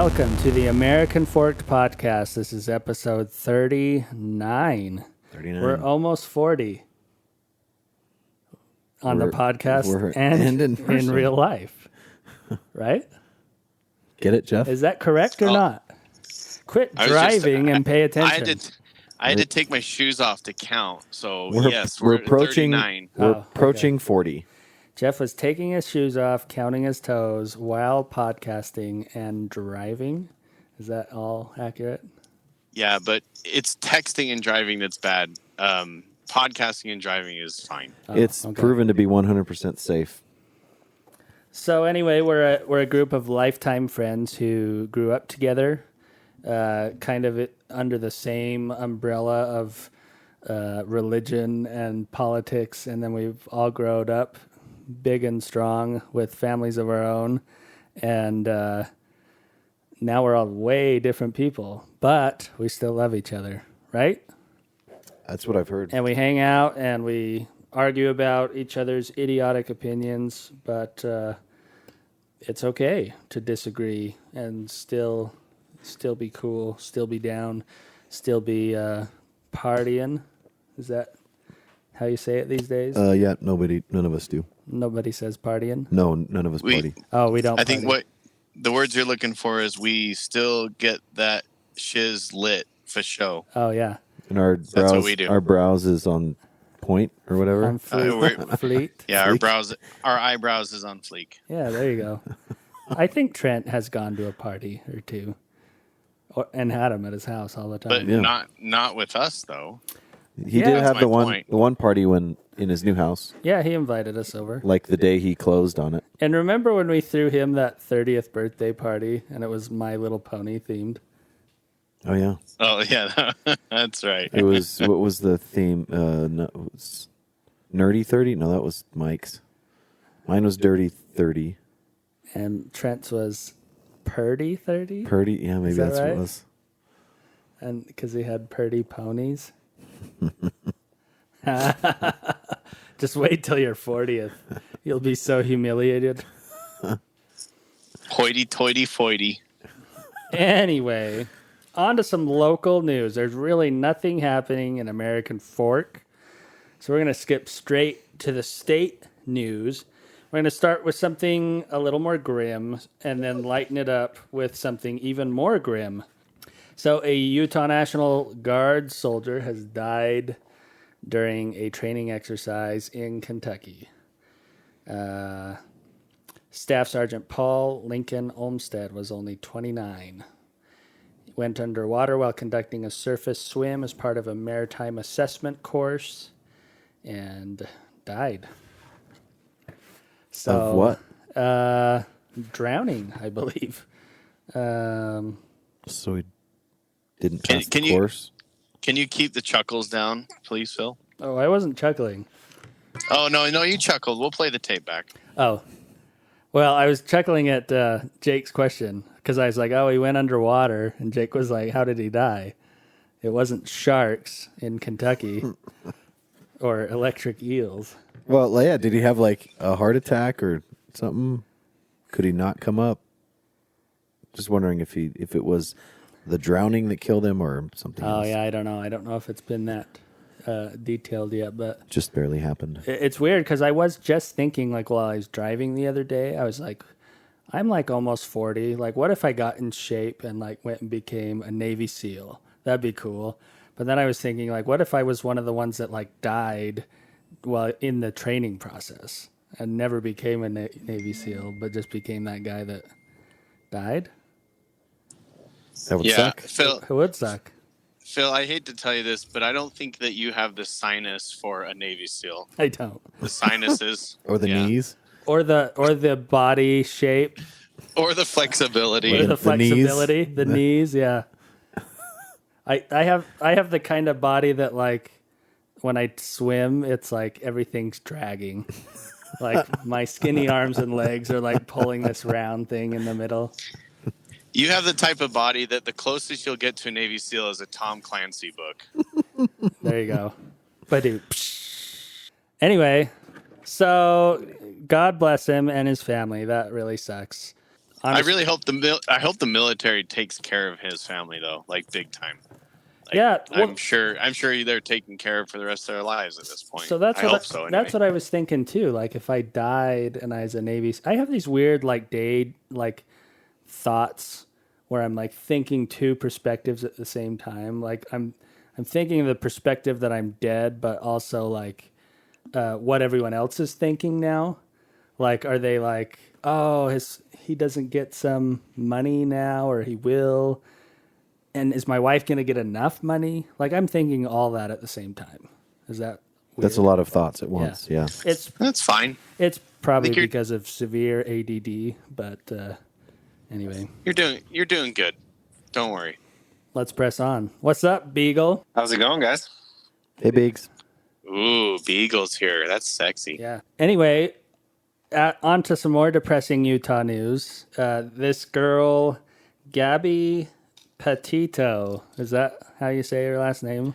Welcome to the American Forked Podcast. This is episode 39. 39. We're almost 40 on the podcast and in real life. Right? Get it, Jeff? Is that correct or not? Quit driving and pay attention. I had to take my shoes off to count. So, we're approaching 39. We're approaching 40. Jeff was taking his shoes off, counting his toes while podcasting and driving. Is that all accurate? Yeah, but it's texting and driving that's bad. Podcasting and driving is fine. It's proven to be 100% safe. So anyway, we're a group of lifetime friends who grew up together, kind of under the same umbrella of religion and politics, and then we've all grown up big and strong with families of our own, and now we're all way different people, but we still love each other, right? That's what I've heard. And we hang out and we argue about each other's idiotic opinions, but it's okay to disagree and still be cool, still be down, still be partying. Is that how you say it these days? Yeah, none of us do. Nobody says partying? No, none of us party. Oh, we don't I think what the words you're looking for is we still get that shiz lit for show. Oh, yeah. And our That's what we do. Our brows is on point or whatever. On fleet. Yeah, our eyebrows is on fleek. Yeah, there you go. I think Trent has gone to a party or two and had him at his house all the time. But not with us, though. He did have the point. one party when in his new house. Yeah, he invited us over. Like the day he closed on it. And remember when we threw him that 30th birthday party and it was My Little Pony themed? Oh, yeah. Oh, yeah. That's right. It was, what was the theme? No, it was Nerdy 30? No, that was Mike's. Mine was Dirty 30. And Trent's was Purdy 30? Purdy? Yeah, maybe that's what it was. And because he had Purdy ponies. Just wait till your 40th. You'll be so humiliated. Hoity-toity-foity. Anyway, on to some local news. There's really nothing happening in American Fork. So we're going to skip straight to the state news. We're going to start with something a little more grim and then lighten it up with something even more grim. So a Utah National Guard soldier has died during a training exercise in Kentucky. Staff Sergeant Paul Lincoln Olmsted was only 29. He went underwater while conducting a surface swim as part of a maritime assessment course and died. So, of what? Drowning, I believe. So he didn't pass the course? Can you keep the chuckles down, please, Phil? Oh, I wasn't chuckling. Oh, no, you chuckled. We'll play the tape back. Oh. Well, I was chuckling at Jake's question because I was like, oh, he went underwater. And Jake was like, how did he die? It wasn't sharks in Kentucky or electric eels. Well, yeah, did he have like a heart attack or something? Could he not come up? Just wondering if it was the drowning that killed him or something else. Oh, yeah, I don't know. I don't know if it's been that detailed yet, but just barely happened. It's weird because I was just thinking, like, while I was driving the other day, I was like, I'm like almost 40. Like, what if I got in shape and like went and became a Navy SEAL? That'd be cool. But then I was thinking, like, what if I was one of the ones that like died while in the training process and never became a Navy SEAL, but just became that guy that died? That would suck. Phil, It would suck. Phil, I hate to tell you this, but I don't think that you have the sinus for a Navy SEAL. I don't. The sinuses. Or the knees. Or the body shape. Or the flexibility. Or the flexibility. Knees. The knees, yeah. I have the kind of body that like when I swim, it's like everything's dragging. Like my skinny arms and legs are like pulling this round thing in the middle. You have the type of body that the closest you'll get to a Navy SEAL is a Tom Clancy book. There you go. Anyway, so God bless him and his family. That really sucks. I really hope I hope the military takes care of his family though, like big time. Like, yeah, well, I'm sure they're taken care of for the rest of their lives at this point. so that's I what hope so. Anyway. that's what I was thinking too. Like if I died and I was a Navy, I have these weird like thoughts where I'm like thinking two perspectives at the same time. Like I'm thinking of the perspective that I'm dead, but also like what everyone else is thinking now. Like, are they like, oh, he doesn't get some money now, or he will? And is my wife going to get enough money? Like, I'm thinking all that at the same time. Is that weird? That's a lot of thoughts at once. Yeah. That's fine. It's probably because of severe ADD, but anyway. You're doing good. Don't worry. Let's press on. What's up, Beagle? How's it going, guys? Hey, Biggs. Ooh, Beagle's here. That's sexy. Yeah. Anyway, on to some more depressing Utah news. This girl, Gabby Petito, is that how you say her last name?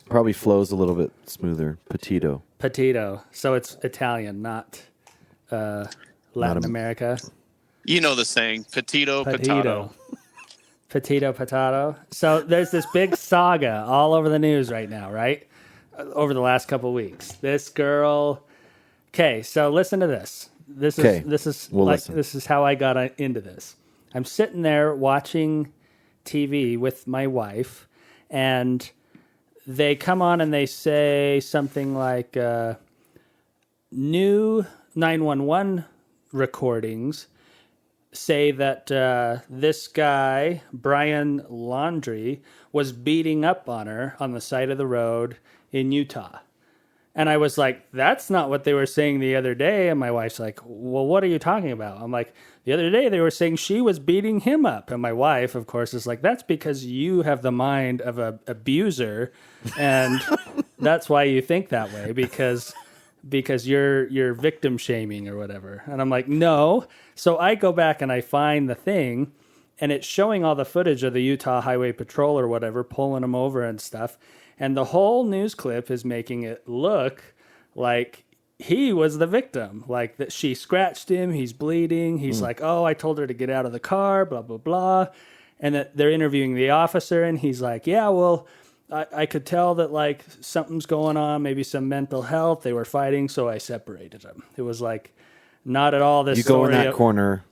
Probably flows a little bit smoother. Petito. Petito. So it's Italian, not Latin America. You know the saying, petito, potato. Petito, potato. So there's this big saga all over the news right now, right? Over the last couple of weeks. This girl. Okay, so listen to this. This is how I got into this. I'm sitting there watching TV with my wife, and they come on and they say something like new 911 recordings say that this guy, Brian Laundrie, was beating up on her on the side of the road in Utah. And I was like, that's not what they were saying the other day. And my wife's like, well, what are you talking about? I'm like, the other day they were saying she was beating him up. And my wife, of course, is like, that's because you have the mind of an abuser. And that's why you think that way, because you're victim shaming or whatever. And I'm like, no. So I go back and I find the thing, and it's showing all the footage of the Utah Highway Patrol or whatever, pulling them over and stuff. And the whole news clip is making it look like he was the victim, like that she scratched him, he's bleeding. He's like, oh, I told her to get out of the car, blah, blah, blah. And that they're interviewing the officer, and he's like, yeah, well, I could tell that like something's going on, maybe some mental health. They were fighting, so I separated them. It was like not at all this. You go in that corner.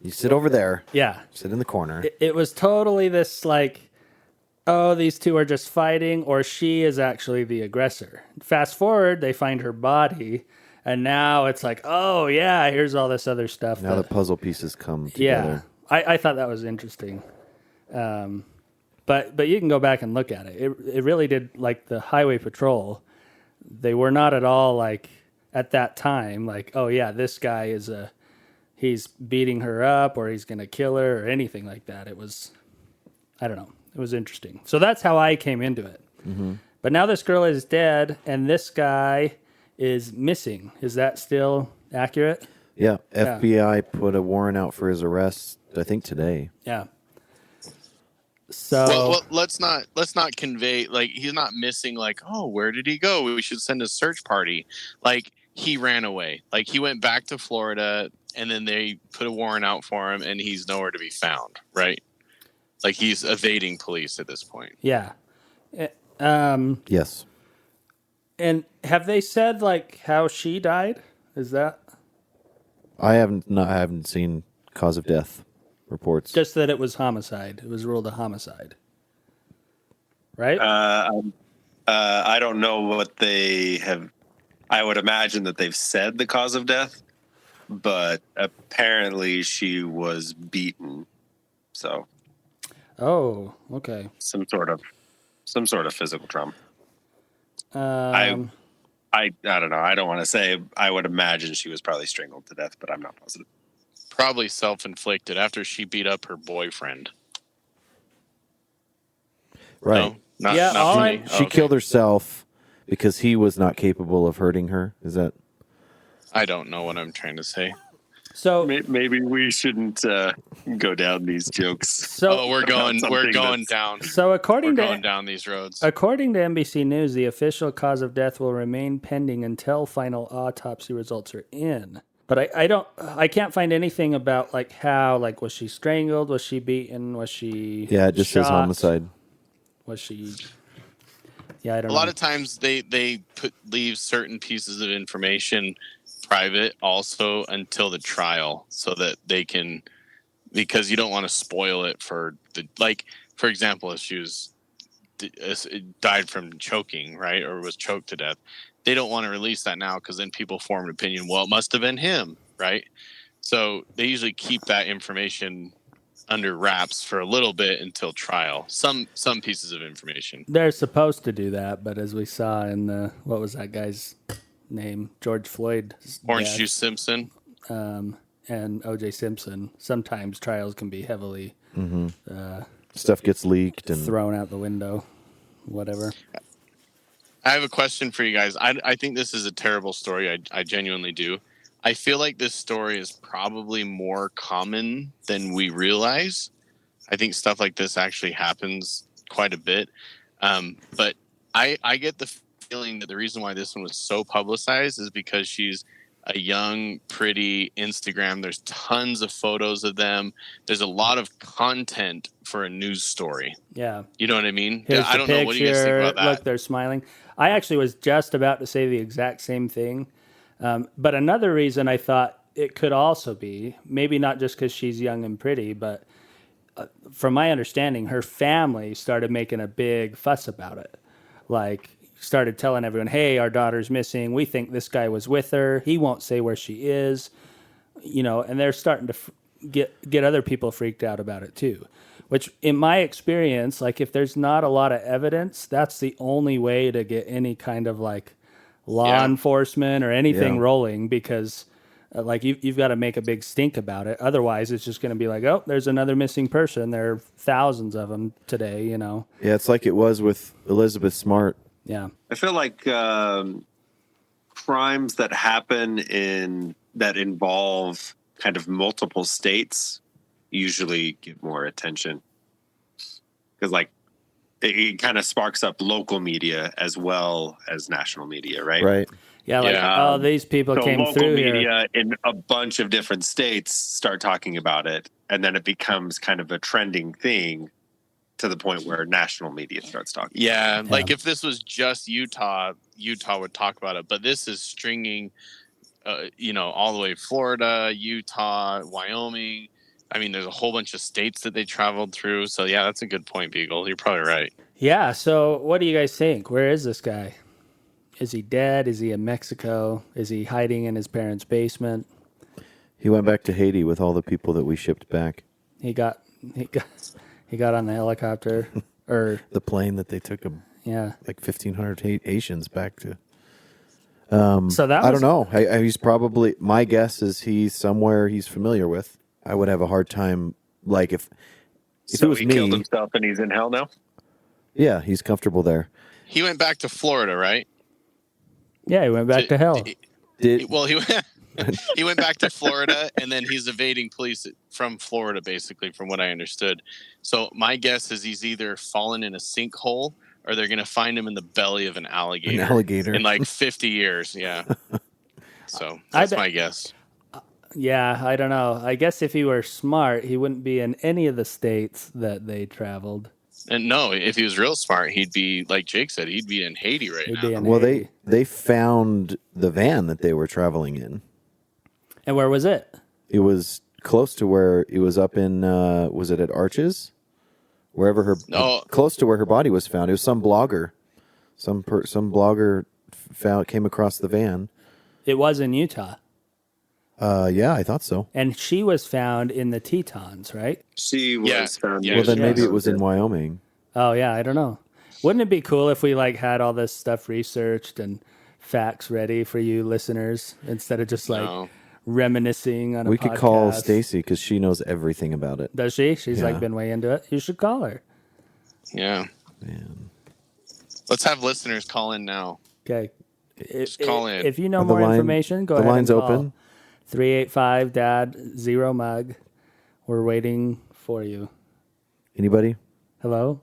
You sit over there. Yeah. Sit in the corner. It was totally this like, oh, these two are just fighting, or she is actually the aggressor. Fast forward, they find her body, and now it's like, oh yeah, here's all this other stuff. Now the puzzle pieces come together. Yeah, I thought that was interesting. But you can go back and look at it. It really did, like the Highway Patrol, they were not at all like at that time like, oh yeah, this guy he's beating her up or he's gonna kill her or anything like that. It was, I don't know. It was interesting. So that's how I came into it. Mm-hmm. But now this girl is dead and this guy is missing. Is that still accurate? Yeah. FBI put a warrant out for his arrest, I think today. Yeah. So well, let's not convey like he's not missing like, oh, where did he go? We should send a search party. Like he ran away. Like he went back to Florida and then they put a warrant out for him and he's nowhere to be found, right? Like he's evading police at this point. Yeah. Yes. And have they said like how she died? Is that? I haven't seen cause of death reports. Just that it was homicide. It was ruled a homicide. Right? I don't know what they have. I would imagine that they've said the cause of death, but apparently she was beaten. So. Oh, okay. Some sort of physical trauma. I don't know. I don't want to say. I would imagine she was probably strangled to death, but I'm not positive. Probably self-inflicted after she beat up her boyfriend. Right. No? Yeah, Not for me? She killed herself because he was not capable of hurting her. Is that? I don't know what I'm trying to say. So Maybe we shouldn't go down these jokes. So we're going down. So We're going down these roads. According to NBC News, the official cause of death will remain pending until final autopsy results are in. But I can't find anything about like how, like, was she strangled? Was she beaten? Was she Yeah, it just says shot? homicide. Was she? Yeah, I don't A know. lot of times they leave certain pieces of information private also until the trial, so that they can, because you don't want to spoil it for the, like, for example, if she was died from choking, right, or was choked to death, they don't want to release that now because then people form an opinion, well, it must have been him, right? So they usually keep that information under wraps for a little bit until trial. Some pieces of information. They're supposed to do that, but as we saw in the, what was that guy's name? George Floyd. Orange Juice Simpson. And O.J. Simpson. Sometimes trials can be heavily Stuff gets leaked and thrown out the window, whatever. I have a question for you guys. I think this is a terrible story. I genuinely do. I feel like this story is probably more common than we realize. I think stuff like this actually happens quite a bit. But I get the feeling that the reason why this one was so publicized is because she's a young, pretty Instagram. There's tons of photos of them. There's a lot of content for a news story. Yeah. You know what I mean? Here's I the don't know. What do you guys think about that? Look, they're smiling. I actually was just about to say the exact same thing. But another reason I thought it could also be, maybe not just because she's young and pretty, but from my understanding, her family started making a big fuss about it. Like, started telling everyone, hey, our daughter's missing. We think this guy was with her. He won't say where she is. You know, and they're starting to get other people freaked out about it too. Which, in my experience, like, if there's not a lot of evidence, that's the only way to get any kind of like law enforcement or anything rolling, because like you've got to make a big stink about it. Otherwise, it's just going to be like, oh, there's another missing person. There are thousands of them today, you know. yeah, it's like it was with Elizabeth Smart. Yeah. I feel like crimes that happen that involve kind of multiple states usually get more attention, because like it kind of sparks up local media as well as national media, right? Right. Yeah, like, oh, these people So came local through media here. in a bunch of different states start talking about it, and then it becomes kind of a trending thing to the point where national media starts talking. Yeah, like if this was just Utah would talk about it. But this is stringing, all the way Florida, Utah, Wyoming. I mean, there's a whole bunch of states that they traveled through. So yeah, that's a good point, Beagle. You're probably right. Yeah, so what do you guys think? Where is this guy? Is he dead? Is he in Mexico? Is he hiding in his parents' basement? He went back to Haiti with all the people that we shipped back. He got on the helicopter, or The plane that they took him, yeah. like 1,500 Haitians back to. So that was, I don't know. He's probably, my guess is he's somewhere he's familiar with. I would have a hard time, like if So it was he me. killed himself and he's in hell now? Yeah, he's comfortable there. He went back to Florida, right? Yeah, he went back to hell. Did He went back to Florida, and then he's evading police from Florida, basically, from what I understood. So my guess is he's either fallen in a sinkhole, or they're going to find him in the belly of an alligator. In like 50 years. Yeah. So that's my guess. Yeah, I don't know. I guess if he were smart, he wouldn't be in any of the states that they traveled. And no, if he was real smart, he'd be, like Jake said, he'd be in Haiti right now. Well, they found the van that they were traveling in. And where was it? It was close to where it was up in, was it at Arches? Wherever close to where her body was found. It was some blogger. Some blogger came across the van. It was in Utah. Yeah, I thought so. And she was found in the Tetons, right? She was found. Yeah, Well, then maybe it was in Wyoming. Oh, yeah, I don't know. Wouldn't it be cool if we like had all this stuff researched and facts ready for you listeners, instead of just like reminiscing on a podcast? We could call Stacy because she knows everything about it. Does she? She's like been way into it. You should call her. Yeah. Man. Let's have listeners call in now. Okay. Just call in. If you know more information, go ahead. The line's and call. open. 385 Dad 0 Mug. We're waiting for you. Anybody? Hello?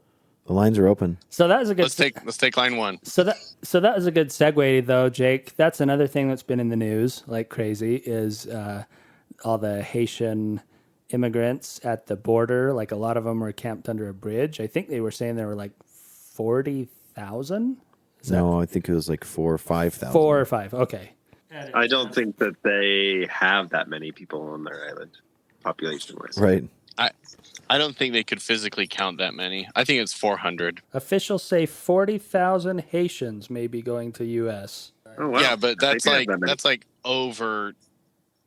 The lines are open. So that was a good. Let's take line one. So that was a good segue, though, Jake. That's another thing that's been in the news like crazy is all the Haitian immigrants at the border. Like a lot of them were camped under a bridge. I think they were saying there were like 40,000. No, I think it was like 4,000 or 5,000. 4 or 5. Okay. I don't think that they have that many people on their island, population-wise. Right. I don't think they could physically count that many. I think it's 400. Officials say 40,000 Haitians may be going to U.S. Oh, wow. Yeah, but that's They have that many. like over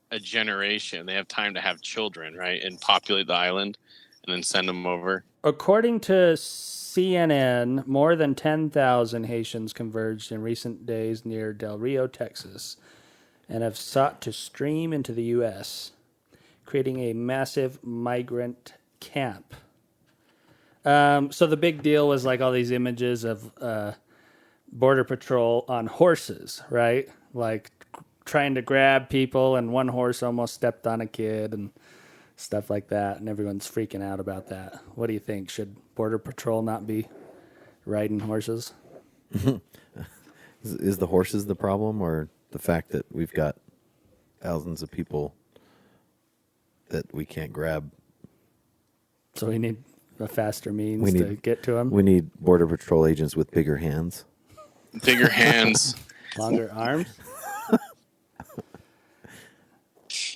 a generation. They have time to have children, right, and populate the island, and then send them over. According to CNN, more than 10,000 Haitians converged in recent days near Del Rio, Texas, and have sought to stream into the U.S., creating a massive migrant camp. So the big deal was like all these images of Border Patrol on horses, right? Like trying to grab people, and one horse almost stepped on a kid and stuff like that, and everyone's freaking out about that. What do you think? Should Border Patrol not be riding horses? Is the horses the problem, or the fact that we've got thousands of people that we can't grab? So we need a faster means to get to them. We need Border Patrol agents with bigger hands. Bigger hands. Longer arms.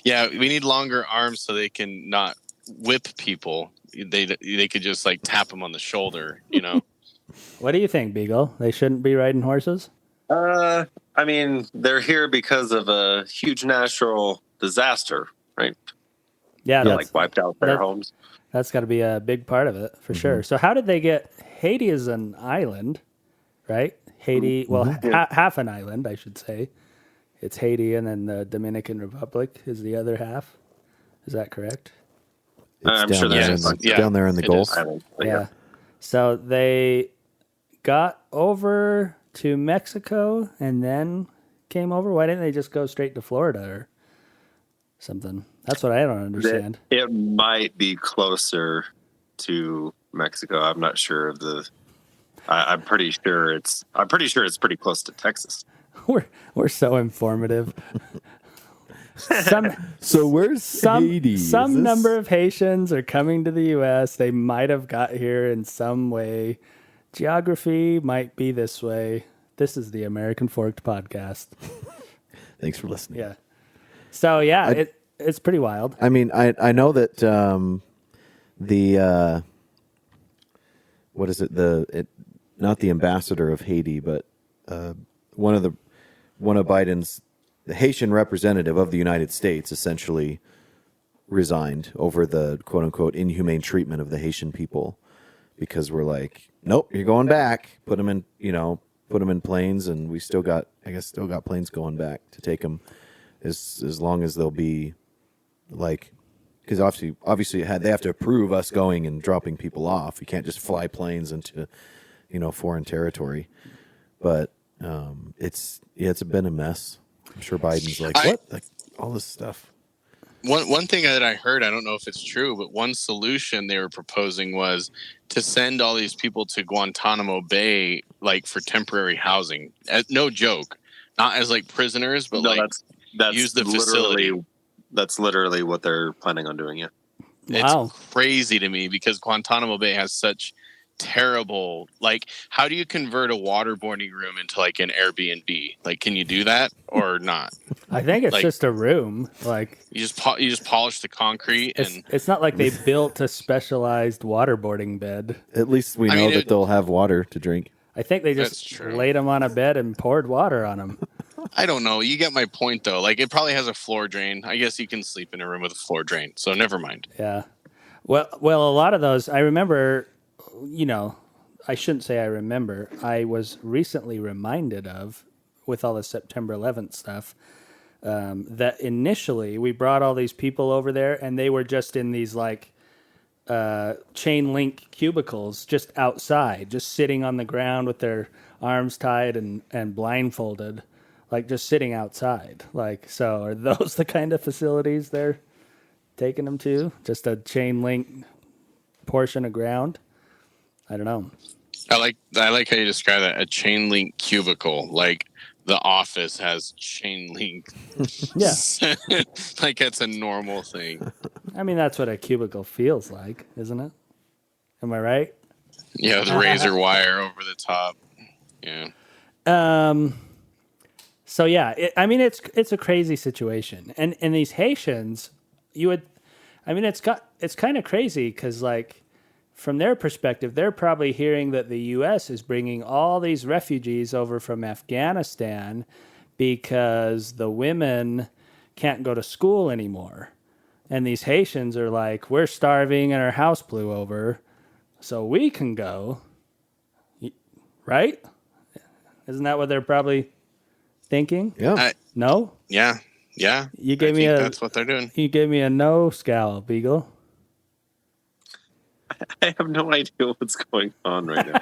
Yeah, we need longer arms so they can not whip people. They could just like tap them on the shoulder, you know. What do you think, Beagle? They shouldn't be riding horses? I mean, they're here because of a huge natural disaster, right? Yeah, That like wiped out their homes. That's got to be a big part of it, for sure. So how did they get... Haiti is an island, right? Haiti, well, half an island, I should say. It's Haiti, and then the Dominican Republic is the other half. Is that correct? I'm Down sure there there's down there in the Gulf. Yeah. So they got over to Mexico and then came over. Why didn't they just go straight to Florida or something? That's what I don't understand. It might be closer to Mexico. I'm not sure of the. I'm pretty sure it's pretty close to Texas. We're so informative. So where's Haiti? Some number of Haitians are coming to the U.S. They might have got here in some way. Geography might be this way. This is the American Forked Podcast. Thanks for listening. Yeah. So yeah, it's pretty wild. I mean, I know that the what is it? Not the ambassador of Haiti, but one of Biden's, the Haitian representative of the United States, essentially resigned over the quote unquote inhumane treatment of the Haitian people, because we're like, nope, you're going back. Put them in planes, and we still got planes going back to take them as long as they'll be like, because obviously they have to approve us going and dropping people off. You can't just fly planes into foreign territory. But it's been a mess. I'm sure Biden's like, what? Like all this stuff. One thing that I heard, I don't know if it's true, but one solution they were proposing was to send all these people to Guantanamo Bay, like for temporary housing. No joke, not as like prisoners, but that's use the facility. That's literally what they're planning on doing. Yeah, Wow. It's crazy to me because Guantanamo Bay has such terrible, like, how do you convert a waterboarding room into like an Airbnb? Like, can you do that or not? I think it's like, just a room. Like you just polish the concrete, and it's not like they built a specialized waterboarding bed. At least we know that they'll have water to drink. I think they just laid them on a bed and poured water on them. I don't know. You get my point, though. Like, it probably has a floor drain. I guess you can sleep in a room with a floor drain, so never mind. Yeah. Well, a lot of those, I remember, I shouldn't say I remember. I was recently reminded of, with all the September 11th stuff, that initially we brought all these people over there, and they were just in these, like, chain link cubicles just outside, just sitting on the ground with their arms tied and blindfolded. Like, just sitting outside. Like, so are those the kind of facilities they're taking them to? Just a chain link portion of ground? I don't know. I like how you describe that, a chain link cubicle. Like the office has chain link. Yeah. Like that's a normal thing. I mean, that's what a cubicle feels like, isn't it? Am I right? Yeah, the razor wire over the top. Yeah. So yeah, it's a crazy situation, and these Haitians, it's kind of crazy because like from their perspective, they're probably hearing that the U.S. is bringing all these refugees over from Afghanistan because the women can't go to school anymore, and these Haitians are like, we're starving and our house blew over, so we can go, right? Isn't that what they're probably thinking? Yeah. No? Yeah. You gave me that's what they're doing. You gave me a no scowl, Beagle. I have no idea what's going on right now.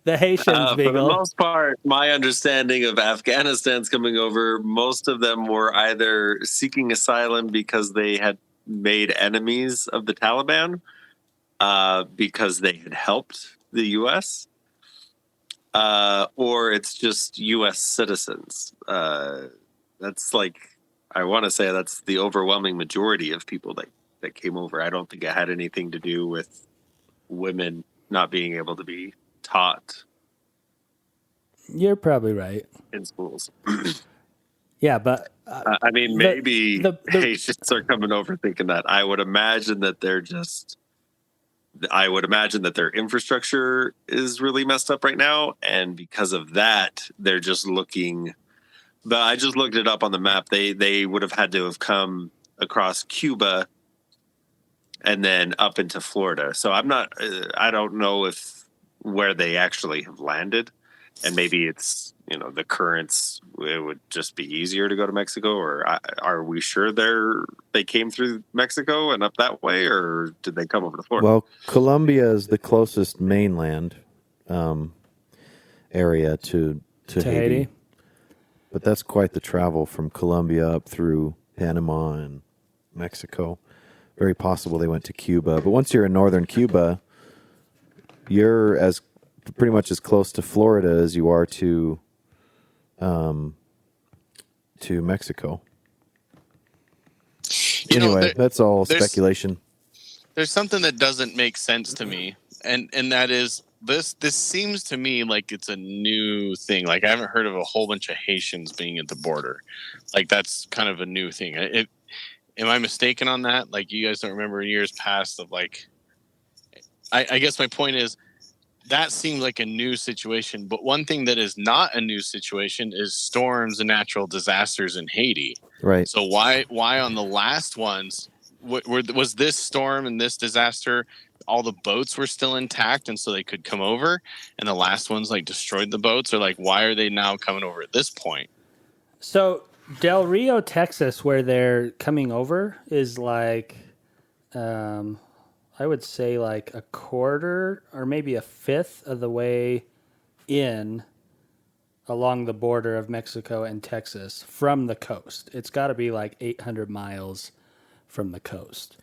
The Haitians, Beagle. For the most part, my understanding of Afghanistan's coming over, most of them were either seeking asylum because they had made enemies of the Taliban, because they had helped the U.S., or it's just U.S. citizens. That's like, I want to say that's the overwhelming majority of people that came over. I don't think it had anything to do with women not being able to be taught You're probably right. in schools. Yeah, but I mean, maybe Haitians are coming over thinking that. I would imagine that their infrastructure is really messed up right now, and because of that, they're just looking. But I just looked it up on the map. They would have had to have come across Cuba and then up into Florida. So I don't know where they actually have landed, and maybe it's the currents. It would just be easier to go to Mexico, or are we sure they came through Mexico and up that way, or did they come over to Florida? Well, Colombia is the closest mainland area to Haiti. But that's quite the travel from Colombia up through Panama and Mexico. Very possible they went to Cuba. But once you're in northern Cuba, you're pretty much as close to Florida as you are to Mexico. Anyway, that's all speculation. There's something that doesn't make sense to me, and that is this seems to me like it's a new thing. Like I haven't heard of a whole bunch of Haitians being at the border. Like that's kind of a new thing. Am I mistaken on that? Like you guys don't remember years past of like, I guess my point is that seems like a new situation. But one thing that is not a new situation is storms and natural disasters in Haiti. Right. So why on the last ones, was this storm and this disaster, all the boats were still intact and so they could come over, and the last ones like destroyed the boats? Or like, why are they now coming over at this point? So Del Rio, Texas, where they're coming over is like, I would say like a quarter or maybe a fifth of the way in along the border of Mexico and Texas from the coast. It's got to be like 800 miles from the coast.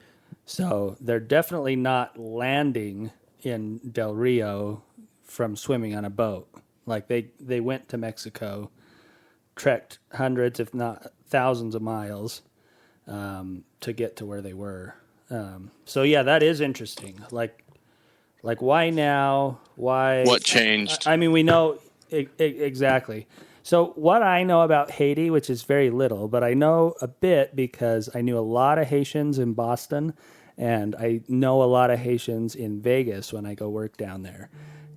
So they're definitely not landing in Del Rio from swimming on a boat. Like they went to Mexico, trekked hundreds, if not thousands of miles to get to where they were. So yeah, that is interesting. Like why now? Why? What changed? I mean, we know exactly. So what I know about Haiti, which is very little, but I know a bit because I knew a lot of Haitians in Boston, and I know a lot of Haitians in Vegas when I go work down there.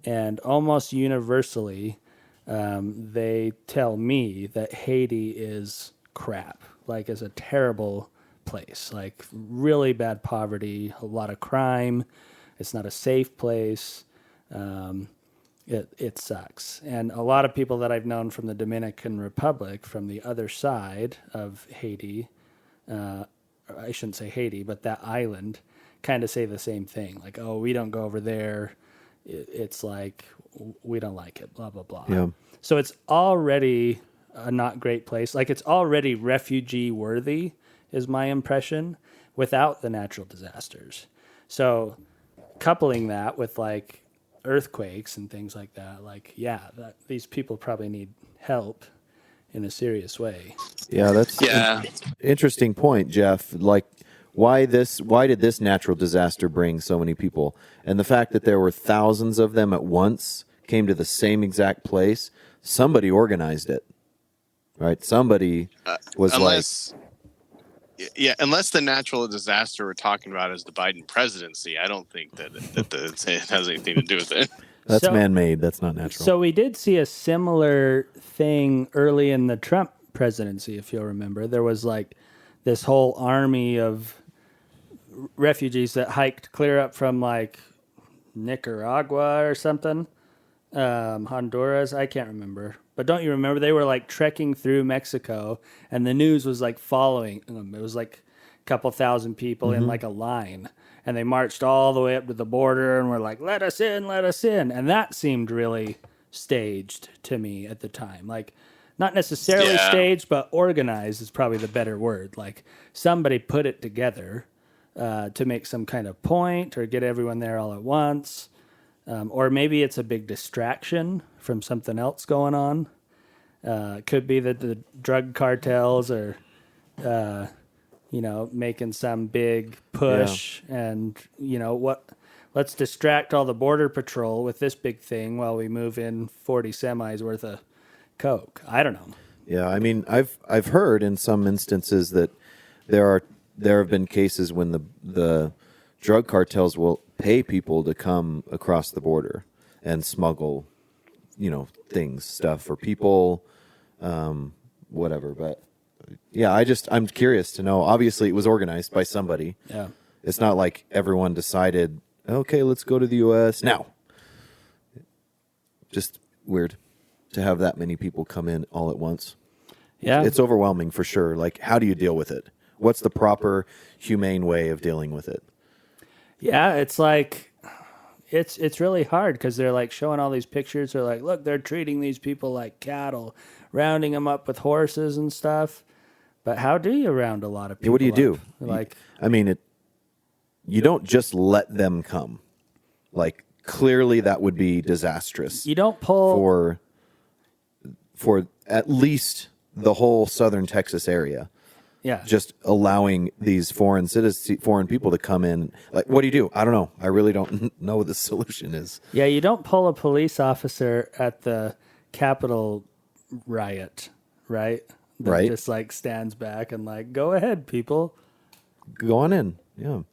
And almost universally, they tell me that Haiti is crap, like it's a terrible place, like really bad poverty, a lot of crime. It's not a safe place. It sucks. And a lot of people that I've known from the Dominican Republic, from the other side of Haiti, I shouldn't say Haiti, but that island, kind of say the same thing. Like, oh, we don't go over there. It's like, we don't like it, blah, blah, blah. Yeah. So it's already a not great place. Like it's already refugee worthy is my impression without the natural disasters. So coupling that with like earthquakes and things like that, like, these people probably need help in a serious way. Yeah, that's Yeah. interesting point, Jeff. Like, why did this natural disaster bring so many people? And the fact that there were thousands of them at once came to the same exact place. Somebody organized it, right? Somebody was unless the natural disaster we're talking about is the Biden presidency. I don't think that it has anything to do with it. That's So- man-made. That's not natural. So we did see a similar thing early in the Trump presidency, if you'll remember. There was like this whole army of refugees that hiked clear up from like Nicaragua or something, Honduras, I can't remember. But don't you remember they were like trekking through Mexico, and the news was like following them. It was like a couple thousand people in like a line, and they marched all the way up to the border and were like, let us in, let us in. And that seemed really staged to me at the time. Like, not necessarily Yeah. staged, but organized is probably the better word. Like, somebody put it together to make some kind of point or get everyone there all at once. Or maybe it's a big distraction from something else going on. Could be that the drug cartels are, making some big push, and let's distract all the border patrol with this big thing while we move in 40 semis worth of coke. I don't know. Yeah, I mean, I've heard in some instances that there have been cases when the drug cartels will pay people to come across the border and smuggle, stuff for people, whatever. But yeah, I'm curious to know. Obviously, it was organized by somebody. Yeah. It's not like everyone decided, okay, let's go to the U.S. now. Just weird to have that many people come in all at once. Yeah. It's overwhelming for sure. Like, how do you deal with it? What's the proper humane way of dealing with it? Yeah, it's like it's really hard because they're like showing all these pictures. They're like, look, they're treating these people like cattle, rounding them up with horses and stuff. But how do you round a lot of people? What do you do? up? Like, I mean, you don't just let them come. Like, clearly that would be disastrous you don't pull for at least the whole southern Texas area. Yeah. Just allowing these foreign people to come in. Like, what do you do? I don't know. I really don't know what the solution is. Yeah, you don't pull a police officer at the Capitol riot, right? That Right. just like stands back and like, go ahead, people. Go on in. Yeah.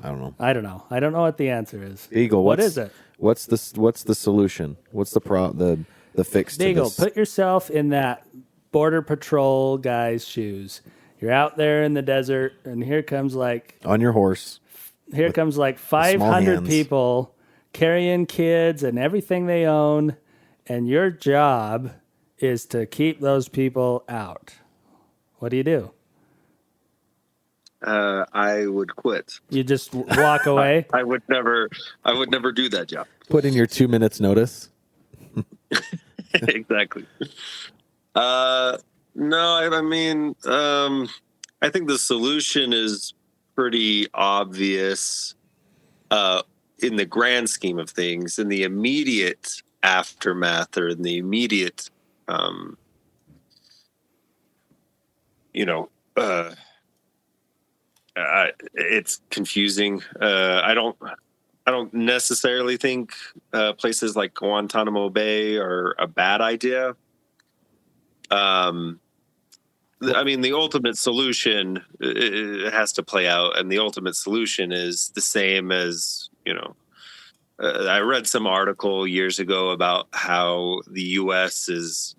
I don't know. I don't know. I don't know what the answer is. Eagle, what is it? What's the solution? What's the fix to Eagle, this? put yourself in that Border Patrol guy's shoes. You're out there in the desert, and here comes like on your horse. 500 hands. people carrying kids and everything they own, and your job is to keep those people out. What do you do? I would quit. You just walk away? I would never do that job. Put in your 2 minutes notice. Exactly. No, I mean, I think the solution is pretty obvious in the grand scheme of things. In the immediate aftermath, or in the immediate, it's confusing. I don't necessarily think places like Guantanamo Bay are a bad idea. I mean, the ultimate solution, it has to play out, and the ultimate solution is the same as, I read some article years ago about how the U.S. is,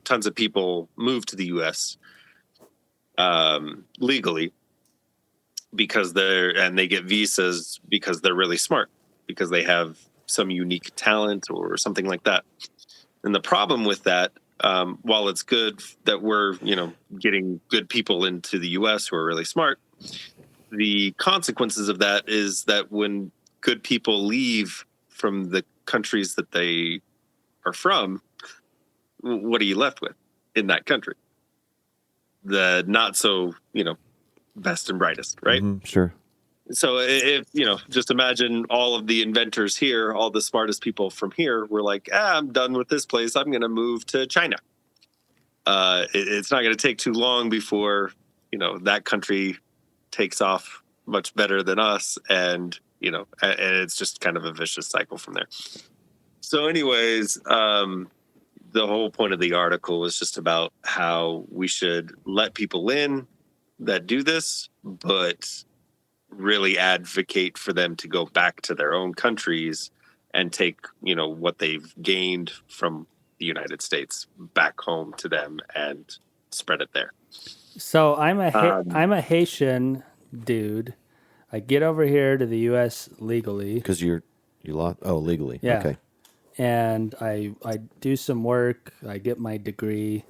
tons of people move to the U.S. Legally because they get visas because they're really smart, because they have some unique talent or something like that. And the problem with that, while it's good that we're, getting good people into the U.S. who are really smart, the consequences of that is that when good people leave from the countries that they are from, what are you left with in that country? The not so, best and brightest, right? Mm-hmm, sure. So if, just imagine all of the inventors here, all the smartest people from here were like, I'm done with this place. I'm going to move to China. It's not going to take too long before, that country takes off much better than us. And it's just kind of a vicious cycle from there. So anyways, the whole point of the article was just about how we should let people in that do this, but really advocate for them to go back to their own countries and take, what they've gained from the United States back home to them and spread it there. So I'm a Haitian dude. I get over here to the U.S. legally Because you lost. Oh, legally. Yeah. Okay. and I do some work. I get my degree,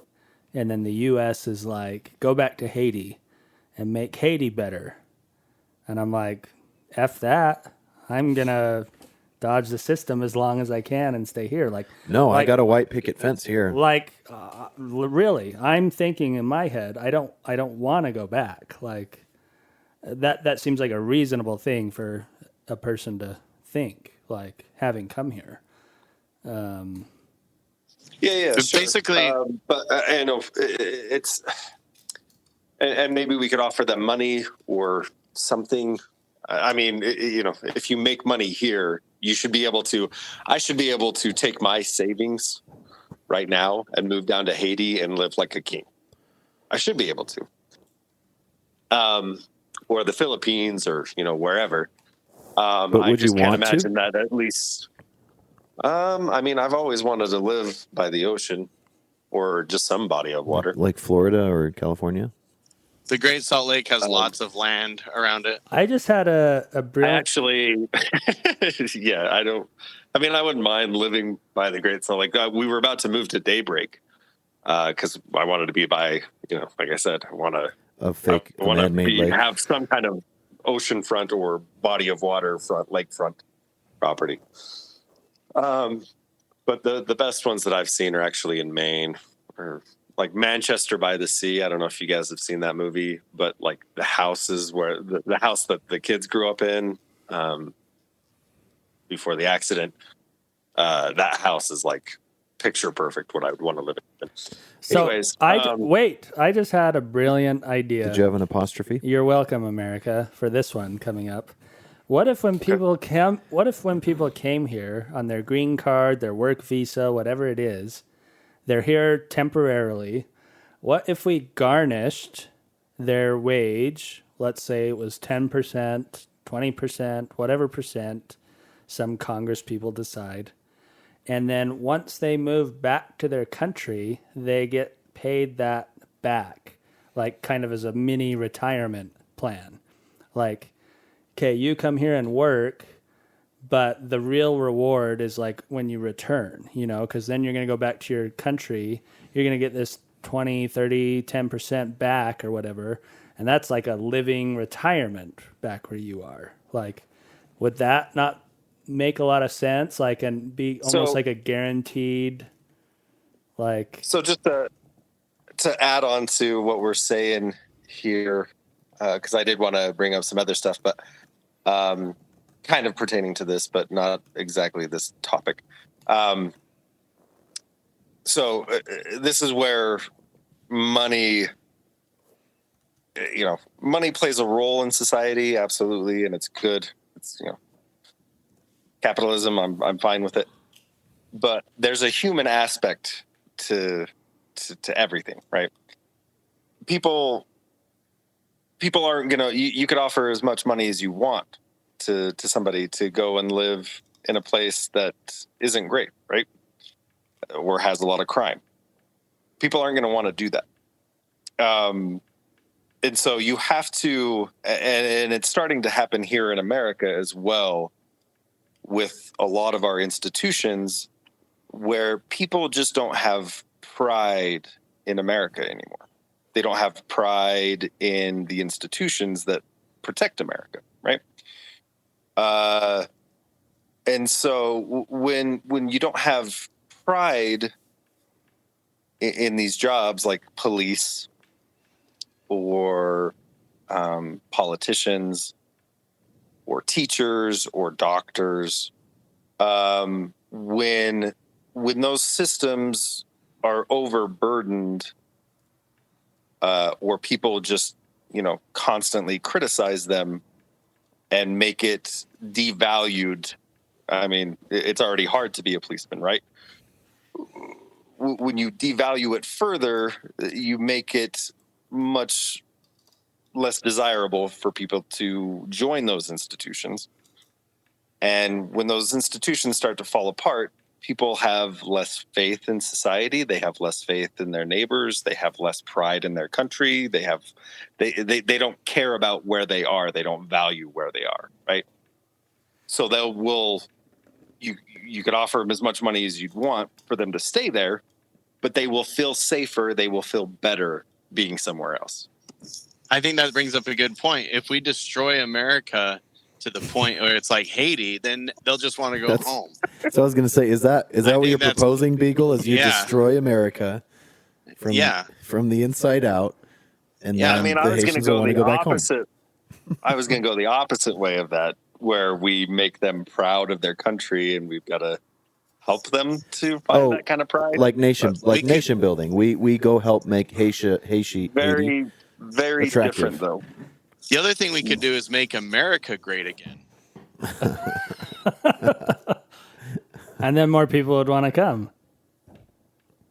and then the U.S. is like, go back to Haiti and make Haiti better. And I'm like, F that. I'm gonna dodge the system as long as I can and stay here. No, I got a white picket fence here. Really, I'm thinking in my head, I don't want to go back. That seems like a reasonable thing for a person to think, having come here. Yeah, sure. Basically, but I know it's, and maybe we could offer them money or something. I mean, if you make money here, you should be able to. I should be able to take my savings right now and move down to Haiti and live like a king. I should be able to. Or the Philippines, or wherever. But would I just you can't want imagine to? that at least. I mean, I've always wanted to live by the ocean or just some body of water. Like Florida or California? the Great Salt Lake has lots of land around it. I just had a I brilliant. actually, yeah, I don't. I mean, I wouldn't mind living by the Great Salt Lake. We were about to move to Daybreak because I wanted to be by, like I said, I want to Man-made lake. have some kind of oceanfront or body of water front, lakefront property. But the best ones that I've seen are actually in Maine, or like Manchester by the Sea. I don't know if you guys have seen that movie, but like the houses where the house that the kids grew up in before the accident, that house is like picture perfect what I would want to live in. So Anyways, I just had a brilliant idea. Did you have an apostrophe? You're welcome, America, for this one coming up. What if when people came here on their green card, their work visa, whatever it is, they're here temporarily. What if we garnished their wage? Let's say it was 10%, 20%, whatever percent some Congress people decide. And then once they move back to their country, they get paid that back, like kind of as a mini retirement plan. Like, okay, you come here and work, but the real reward is like when you return, because then you're going to go back to your country. You're going to get this 20, 30, 10% back or whatever. And that's like a living retirement back where you are. Like, would that not make a lot of sense? And be almost like a guaranteed, So just to add on to what we're saying here, because I did want to bring up some other stuff, but kind of pertaining to this, but not exactly this topic. So this is where money plays a role in society, absolutely, and it's good. It's capitalism. I'm fine with it, but there's a human aspect to everything, right? People aren't gonna. You could offer as much money as you want to somebody to go and live in a place that isn't great, right? Or has a lot of crime. People aren't going to want to do that. And so you have to, and it's starting to happen here in America as well, with a lot of our institutions, where people just don't have pride in America anymore. They don't have pride in the institutions that protect America, right? And so when you don't have pride in these jobs like police or politicians or teachers or doctors. When those systems are overburdened, or people just, constantly criticize them and make it devalued. I mean, it's already hard to be a policeman, right? When you devalue it further, you make it much less desirable for people to join those institutions. And when those institutions start to fall apart, people have less faith in society. They have less faith in their neighbors. They have less pride in their country. They don't care about where they are. They don't value where they are, right? So you could offer them as much money as you'd want for them to stay there, but they will feel safer. They will feel better being somewhere else. I think that brings up a good point. If we destroy America to the point where it's like Haiti, then they'll just want to go home. So I was going to say, is that what you're proposing, Beagle? Is you destroy America from the inside out, and then the Haitians will want to go back home? I was going to go the opposite way of that, where we make them proud of their country, and we've got to help them to find that kind of pride, like nation building. We go help make Haiti very attractive. Different though. The other thing we could do is make America great again. And then more people would want to come.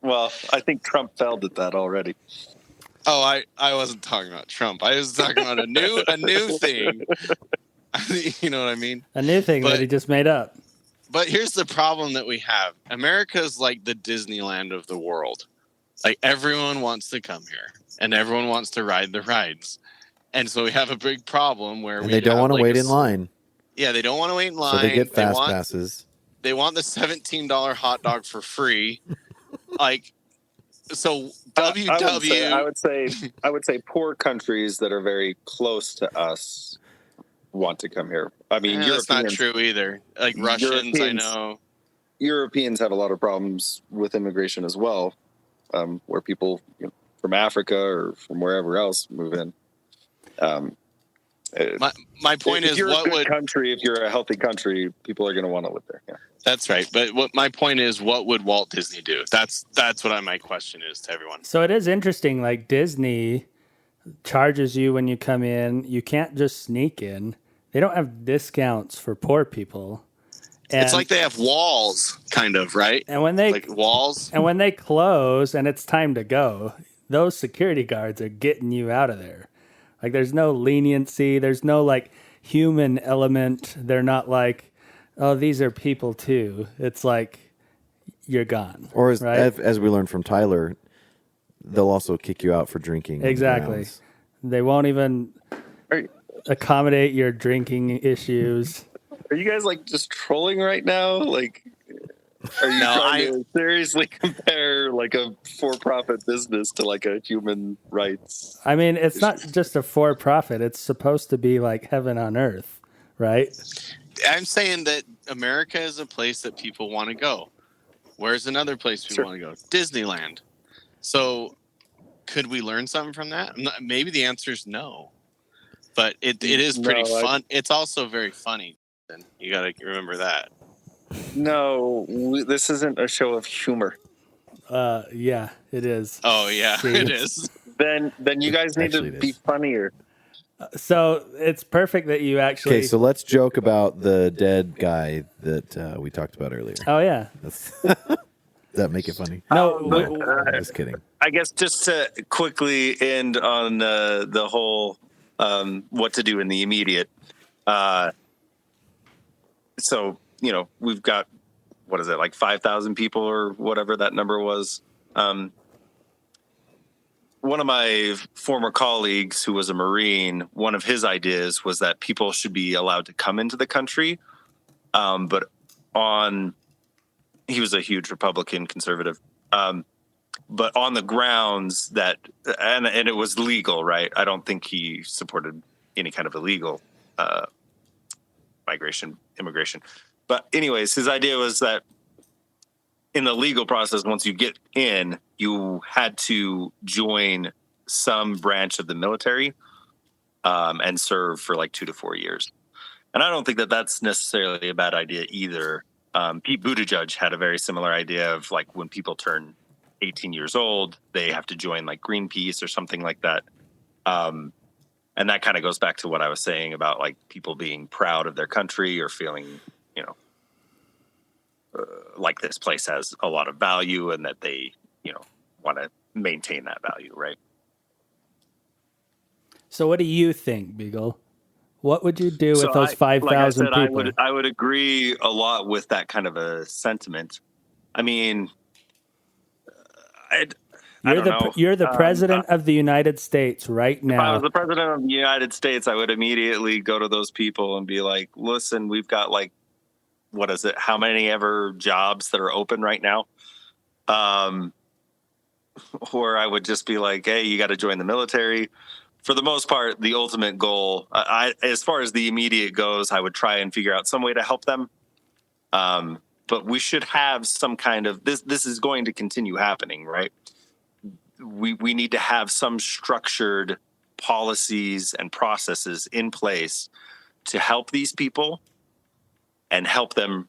Well, I think Trump failed at that already. Oh, I wasn't talking about Trump. I was talking about a new thing. You know what I mean? A new thing that he just made up. But here's the problem that we have. America is like the Disneyland of the world. Like, everyone wants to come here, and everyone wants to ride the rides. And so we have a big problem where they don't want to wait in line. Yeah, they don't want to wait in line. So they get fast passes. They want the $17 hot dog for free. Like, so I would say poor countries that are very close to us want to come here. I mean, that's not true either. Like Russians, I know. Europeans have a lot of problems with immigration as well, where people from Africa or from wherever else move in. My point is, if you're a healthy country, people are going to want to live there. Yeah. That's right. But my point is, what would Walt Disney do? That's what my question is to everyone. So it is interesting. Like, Disney charges you when you come in. You can't just sneak in. They don't have discounts for poor people. And it's like they have walls, kind of, right? And when they walls, and when they close and it's time to go, those security guards are getting you out of there. Like, there's no leniency. There's no like human element. They're not like, oh, these are people too. It's like, you're gone. Or as we learned from Tyler, they'll also kick you out for drinking. Exactly. They won't even accommodate your drinking issues. Are you guys like just trolling right now? Like, are you trying to seriously compare like a for-profit business to like a human rights? I mean, it's not just a for-profit. It's supposed to be like heaven on earth, right? I'm saying that America is a place that people want to go. Where's another place people want to go? Disneyland. So could we learn something from that? Maybe the answer is no. But it is pretty fun. It's also very funny. And you got to remember that. No, this isn't a show of humor. Yeah, it is. Oh, yeah, it is. Then you guys need to be funnier. So it's perfect that you actually... Okay, so let's joke about the dead guy that we talked about earlier. Oh, yeah. Does that make it funny? No, I'm just kidding. I guess just to quickly end on the whole what to do in the immediate. So, we've got, what is it, like 5,000 people or whatever that number was. One of my former colleagues who was a Marine, one of his ideas was that people should be allowed to come into the country. But he was a huge Republican conservative. But on the grounds that, and it was legal, right? I don't think he supported any kind of illegal immigration. But anyways, his idea was that in the legal process, once you get in, you had to join some branch of the military and serve for like 2 to 4 years. And I don't think that that's necessarily a bad idea either. Pete Buttigieg had a very similar idea of like when people turn 18 years old, they have to join like Greenpeace or something like that. And that kind of goes back to what I was saying about like people being proud of their country or feeling, like this place has a lot of value and that they, want to maintain that value, right? So what do you think, Beagle? What would you do with those 5,000 people? I would agree a lot with that kind of a sentiment. I mean, I don't know. You're the president of the United States right now. If I was the president of the United States, I would immediately go to those people and be like, listen, we've got like, what is it? How many ever jobs that are open right now? Or I would just be like, hey, you got to join the military. For the most part, the ultimate goal, as far as the immediate goes, I would try and figure out some way to help them. But we should have some kind of this is going to continue happening, right? We need to have some structured policies and processes in place to help these people and help them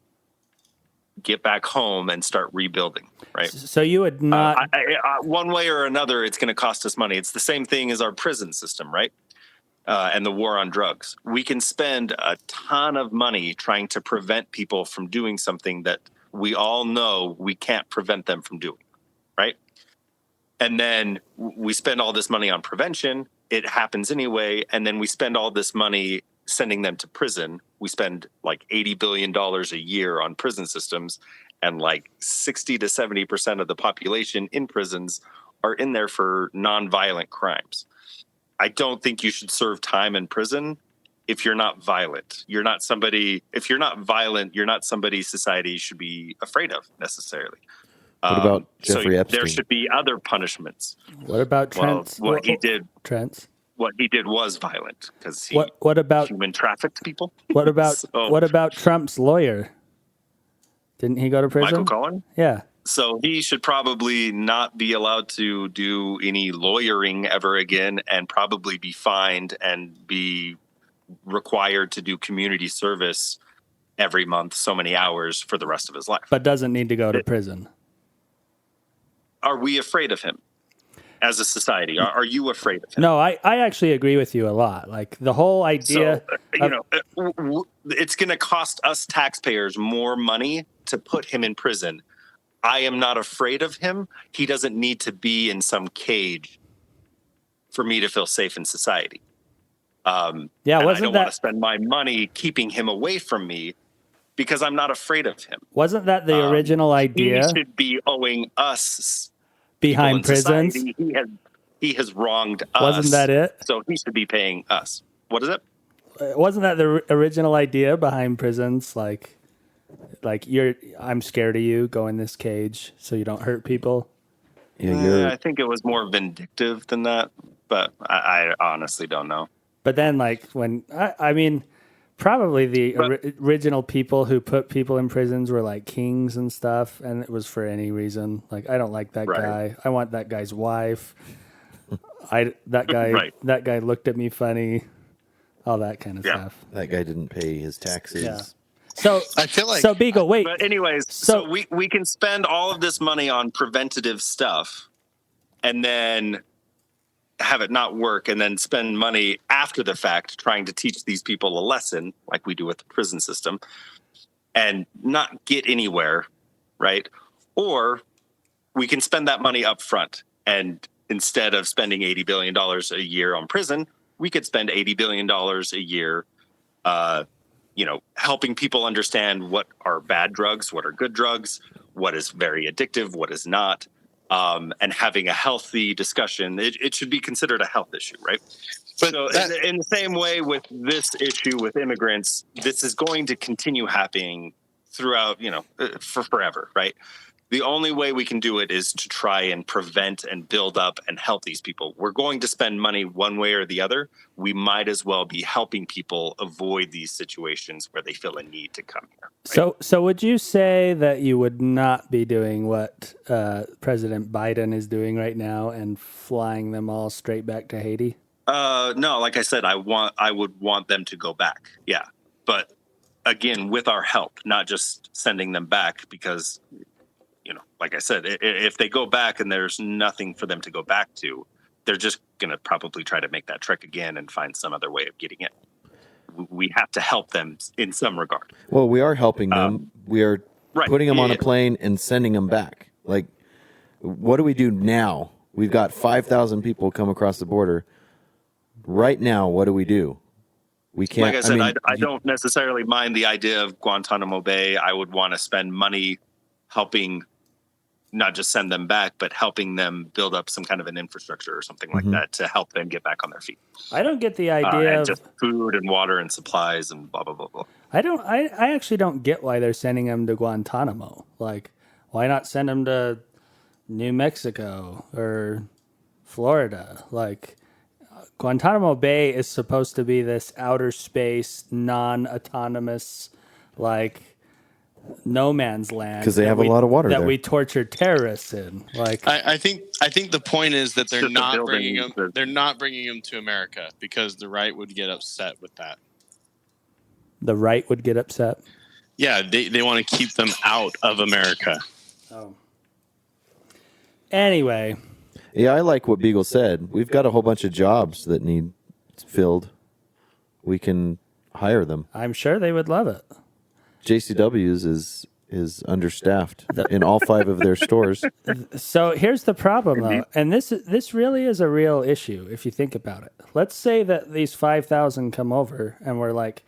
get back home and start rebuilding, right? So you would not... one way or another, it's going to cost us money. It's the same thing as our prison system, right? And the war on drugs. We can spend a ton of money trying to prevent people from doing something that we all know we can't prevent them from doing, right? And then we spend all this money on prevention. It happens anyway. And then we spend all this money sending them to prison. We spend like $80 billion a year on prison systems, and like 60 to 70% of the population in prisons are in there for nonviolent crimes. I don't think you should serve time in prison if you're not violent. If you're not violent, you're not somebody society should be afraid of necessarily. What about Jeffrey Epstein? There should be other punishments. What about Trent? What he did was violent because he what about human trafficked people. What about Trump's lawyer? Didn't he go to prison? Michael Cohen? Yeah. So he should probably not be allowed to do any lawyering ever again, and probably be fined and be required to do community service every month, so many hours for the rest of his life. But doesn't need to go to prison. Are we afraid of him as a society? Are you afraid of him? No, I actually agree with you a lot. Like the whole idea. It's going to cost us taxpayers more money to put him in prison. I am not afraid of him. He doesn't need to be in some cage for me to feel safe in society. I don't want to spend my money keeping him away from me because I'm not afraid of him. Wasn't that the original idea? He should be owing us behind prisons. He has wronged us. Wasn't that it? So he should be paying us. What is it? Wasn't that the original idea behind prisons? Like I'm scared of you. Go in this cage so you don't hurt people. Yeah, I think it was more vindictive than that, but I honestly don't know. But then, probably the original people who put people in prisons were like kings and stuff, and it was for any reason. Like, I don't like that guy. I want that guy's wife. That guy looked at me funny. All that kind of stuff. That guy didn't pay his taxes. Yeah. So I feel like Beagle, wait. But anyways, so we can spend all of this money on preventative stuff, and then have it not work, and then spend money after the fact trying to teach these people a lesson like we do with the prison system and not get anywhere, right? Or we can spend that money up front, and instead of spending $80 billion a year on prison, we could spend $80 billion a year helping people understand what are bad drugs, what are good drugs, what is very addictive, what is not. And having a healthy discussion. It should be considered a health issue, right? But so in the same way with this issue with immigrants, this is going to continue happening throughout, for forever, right? The only way we can do it is to try and prevent and build up and help these people. We're going to spend money one way or the other. We might as well be helping people avoid these situations where they feel a need to come here. Right? So would you say that you would not be doing what President Biden is doing right now and flying them all straight back to Haiti? No, like I said, I would want them to go back. Yeah. but again, with our help, not just sending them back, because, like I said, if they go back and there's nothing for them to go back to, they're just going to probably try to make that trek again and find some other way of getting it. We have to help them in some regard. Well, we are helping them. We are putting them on a plane and sending them back. Like, what do we do now? We've got 5,000 people come across the border. Right now, what do? We can't. Like I said, I don't necessarily mind the idea of Guantanamo Bay. I would want to spend money helping not just send them back, but helping them build up some kind of an infrastructure or something like that to help them get back on their feet. I don't get the idea of just food and water and supplies and blah, blah, blah, blah. I actually don't get why they're sending them to Guantanamo. Like, why not send them to New Mexico or Florida? Like, Guantanamo Bay is supposed to be this outer space, non-autonomous, like, no man's land because they have a lot of water that there. We torture terrorists in. Like, I think the point is that they're not bringing them. They're not bringing them to America because the right would get upset with that. The right would get upset. Yeah, they want to keep them out of America. Oh. Anyway. Yeah, I like what Beagle said. We've got a whole bunch of jobs that need filled. We can hire them. I'm sure they would love it. JCW's is understaffed in all 5 of their stores. So here's the problem, though, and this really is a real issue if you think about it. Let's say that these 5,000 come over and we're like,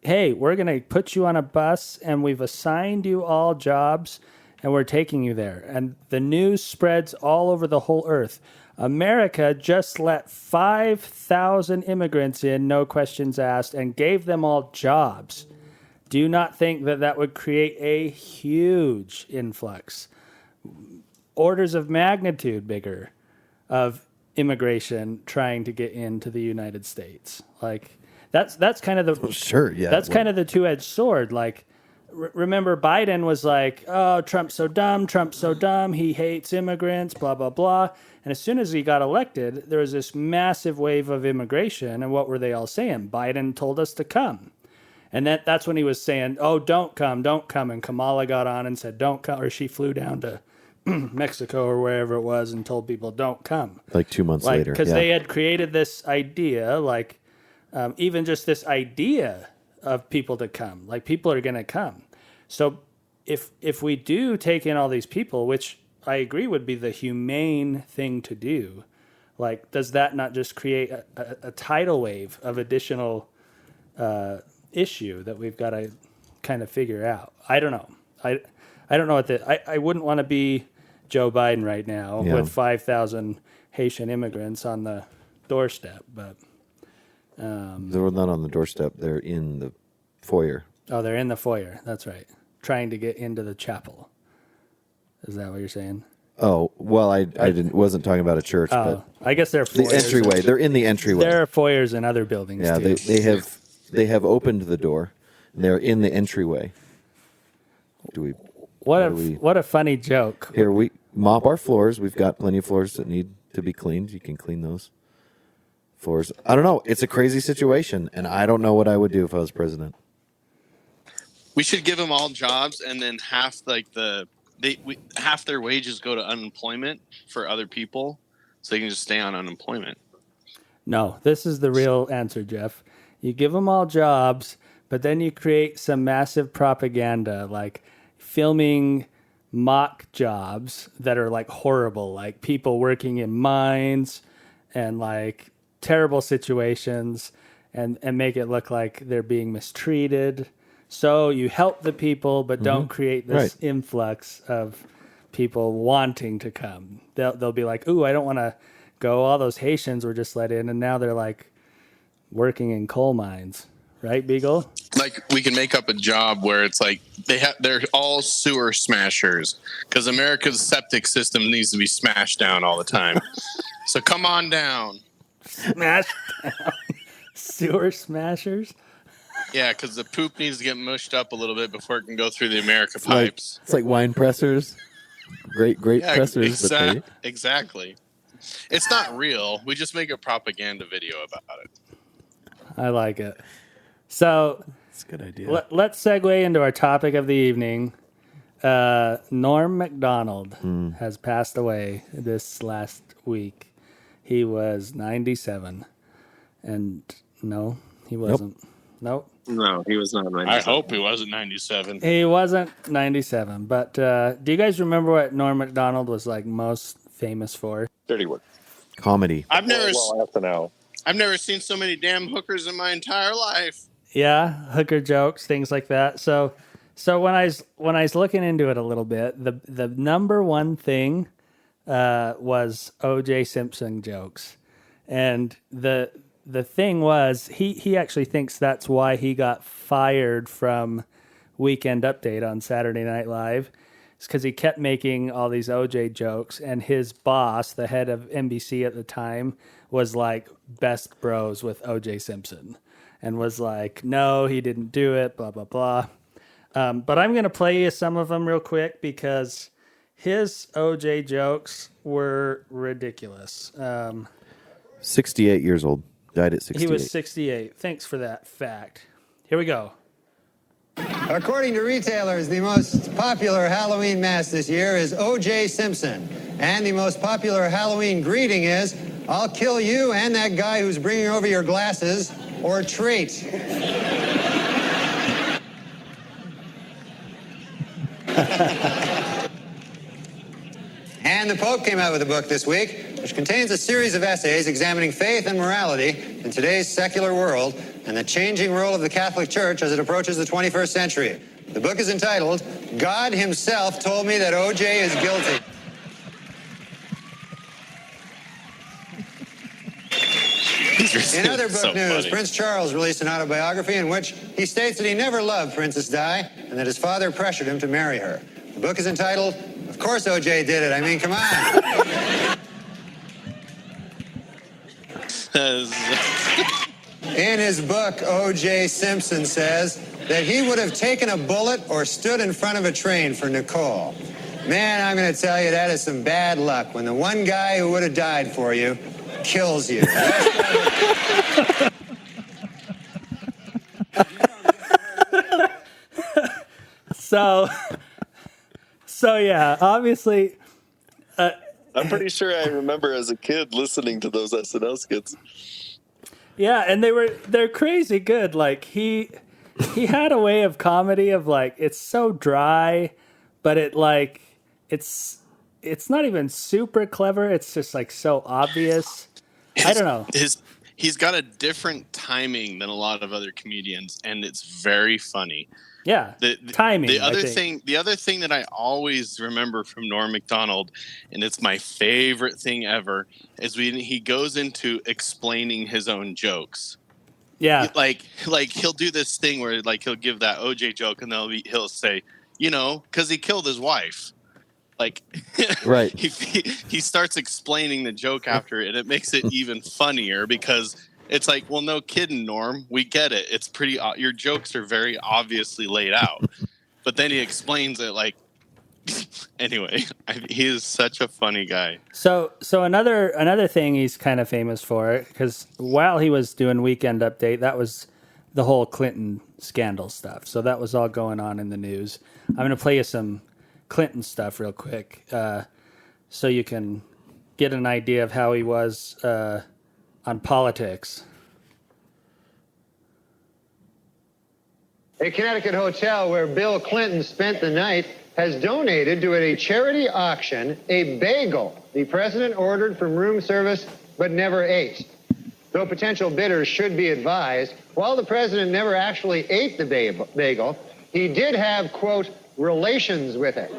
hey, we're going to put you on a bus and we've assigned you all jobs and we're taking you there. And the news spreads all over the whole earth. America just let 5,000 immigrants in, no questions asked, and gave them all jobs. Do you not think that would create a huge influx, orders of magnitude bigger, of immigration trying to get into the United States? Like, that's kind of the sure, yeah. That's kind of the two-edged sword. Like, remember Biden was like, "Oh, Trump's so dumb. He hates immigrants, blah blah blah." And as soon as he got elected, there was this massive wave of immigration. And what were they all saying? Biden told us to come. And that's when he was saying, oh, don't come. And Kamala got on and said, don't come. Or she flew down to Mexico or wherever it was and told people, don't come. Like 2 months later. Because they had created this idea, like even just this idea of people to come. Like, people are going to come. So if we do take in all these people, which I agree would be the humane thing to do, like, does that not just create a tidal wave of additional issue that we've got to kind of figure out? I don't know. I don't know what I wouldn't want to be Joe Biden right now with 5,000 Haitian immigrants on the doorstep, but they're not on the doorstep. They're in the foyer. Oh, they're in the foyer. That's right. Trying to get into the chapel. Is that what you're saying? Oh, well, I wasn't talking about a church, but I guess they're the entryway. They're in the entryway. There are foyers in other buildings. Yeah, too. they have opened the door. They're in the entryway. What a funny joke. Here, we mop our floors. We've got plenty of floors that need to be cleaned. You can clean those floors. I don't know. It's a crazy situation, and I don't know what I would do if I was president. We should give them all jobs, and then half half their wages go to unemployment for other people, so they can just stay on unemployment. No, this is the real answer, Jeff. You give them all jobs, but then you create some massive propaganda, like filming mock jobs that are like horrible, like people working in mines and like terrible situations, and make it look like they're being mistreated. So you help the people, but don't create this influx of people wanting to come. They'll be like, ooh, I don't want to go. All those Haitians were just let in, and now they're like working in coal mines. Right, Beagle? Like, we can make up a job where it's like they're all sewer smashers, because America's septic system needs to be smashed down all the time. So come on down. Smash down. Sewer smashers? Yeah, because the poop needs to get mushed up a little bit before it can go through the America pipes. It's like wine pressers. Great pressers. Exactly. It's not real. We just make a propaganda video about it. I like it. So That's a good idea. Let's segue into our topic of the evening. Norm Macdonald has passed away this last week. He was 97. And no, he wasn't. Nope. No, he was not 97. I hope he wasn't 97. He wasn't 97. But do you guys remember what Norm Macdonald was like most famous for? Dirty work. Comedy. I've never SNL. seen so many damn hookers in my entire life. Yeah, hooker jokes, things like that. So when I was looking into it a little bit, the number one thing was O.J. Simpson jokes, and the thing was he actually thinks that's why he got fired from Weekend Update on Saturday Night Live. It's because he kept making all these O.J. jokes, and his boss, the head of NBC at the time, was like best bros with O.J. Simpson. And was like, no, he didn't do it, blah, blah, blah. But I'm going to play you some of them real quick because his OJ jokes were ridiculous. 68 years old. Died at 68. He was 68. Thanks for that fact. Here we go. According to retailers, the most popular Halloween mask this year is O.J. Simpson. And the most popular Halloween greeting is, I'll kill you and that guy who's bringing over your glasses, or treat. And the Pope came out with a book this week, which contains a series of essays examining faith and morality in today's secular world and the changing role of the Catholic Church as it approaches the 21st century. The book is entitled, God Himself Told Me That O.J. is Guilty. In other book news, Prince Charles released an autobiography in which he states that he never loved Princess Di and that his father pressured him to marry her. The book is entitled, Of Course O.J. Did It. I mean, come on. In his book, O.J. Simpson says that he would have taken a bullet or stood in front of a train for Nicole. Man, I'm going to tell you, that is some bad luck when the one guy who would have died for you kills you. So yeah, obviously. I'm pretty sure I remember as a kid listening to those SNL skits. Yeah, and they're crazy good. Like he had a way of comedy of like it's so dry, but it's not even super clever. It's just like so obvious. I don't know. He's got a different timing than a lot of other comedians, and it's very funny. Yeah, timing. The other thing that I always remember from Norm Macdonald, and it's my favorite thing ever, is when he goes into explaining his own jokes. Yeah, like he'll do this thing where like he'll give that OJ joke, and he'll say, because he killed his wife. Like, right. he starts explaining the joke after it, and it makes it even funnier because it's like, well, no kidding, Norm. We get it. It's pretty. Your jokes are very obviously laid out, but then he explains it like. Anyway, he is such a funny guy. So another thing he's kind of famous for, because while he was doing Weekend Update, that was the whole Clinton scandal stuff. So that was all going on in the news. I'm going to play you some Clinton stuff real quick, so you can get an idea of how he was on politics. A Connecticut hotel where Bill Clinton spent the night has donated to a charity auction a bagel the president ordered from room service but never ate. Though potential bidders should be advised, while the president never actually ate the bagel, he did have, quote, relations with it.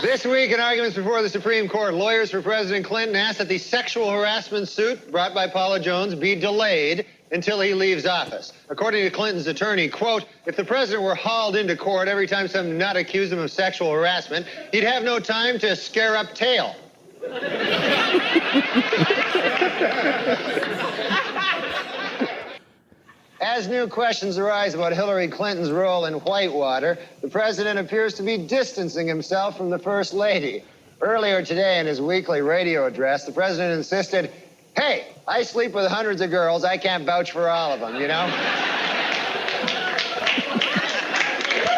This week, in arguments before the Supreme Court, lawyers for President Clinton asked that the sexual harassment suit brought by Paula Jones be delayed until he leaves office. According to Clinton's attorney, quote, if the president were hauled into court every time some nut accused him of sexual harassment, he'd have no time to scare up tail. As new questions arise about Hillary Clinton's role in Whitewater, the president appears to be distancing himself from the First Lady. Earlier today in his weekly radio address, the president insisted, hey, I sleep with hundreds of girls. I can't vouch for all of them, you know?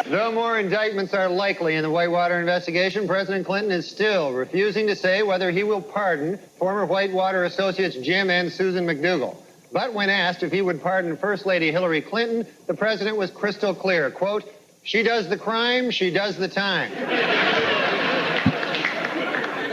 Though more indictments are likely in the Whitewater investigation, President Clinton is still refusing to say whether he will pardon former Whitewater associates Jim and Susan McDougal. But when asked if he would pardon First Lady Hillary Clinton, the president was crystal clear. Quote, she does the crime, she does the time.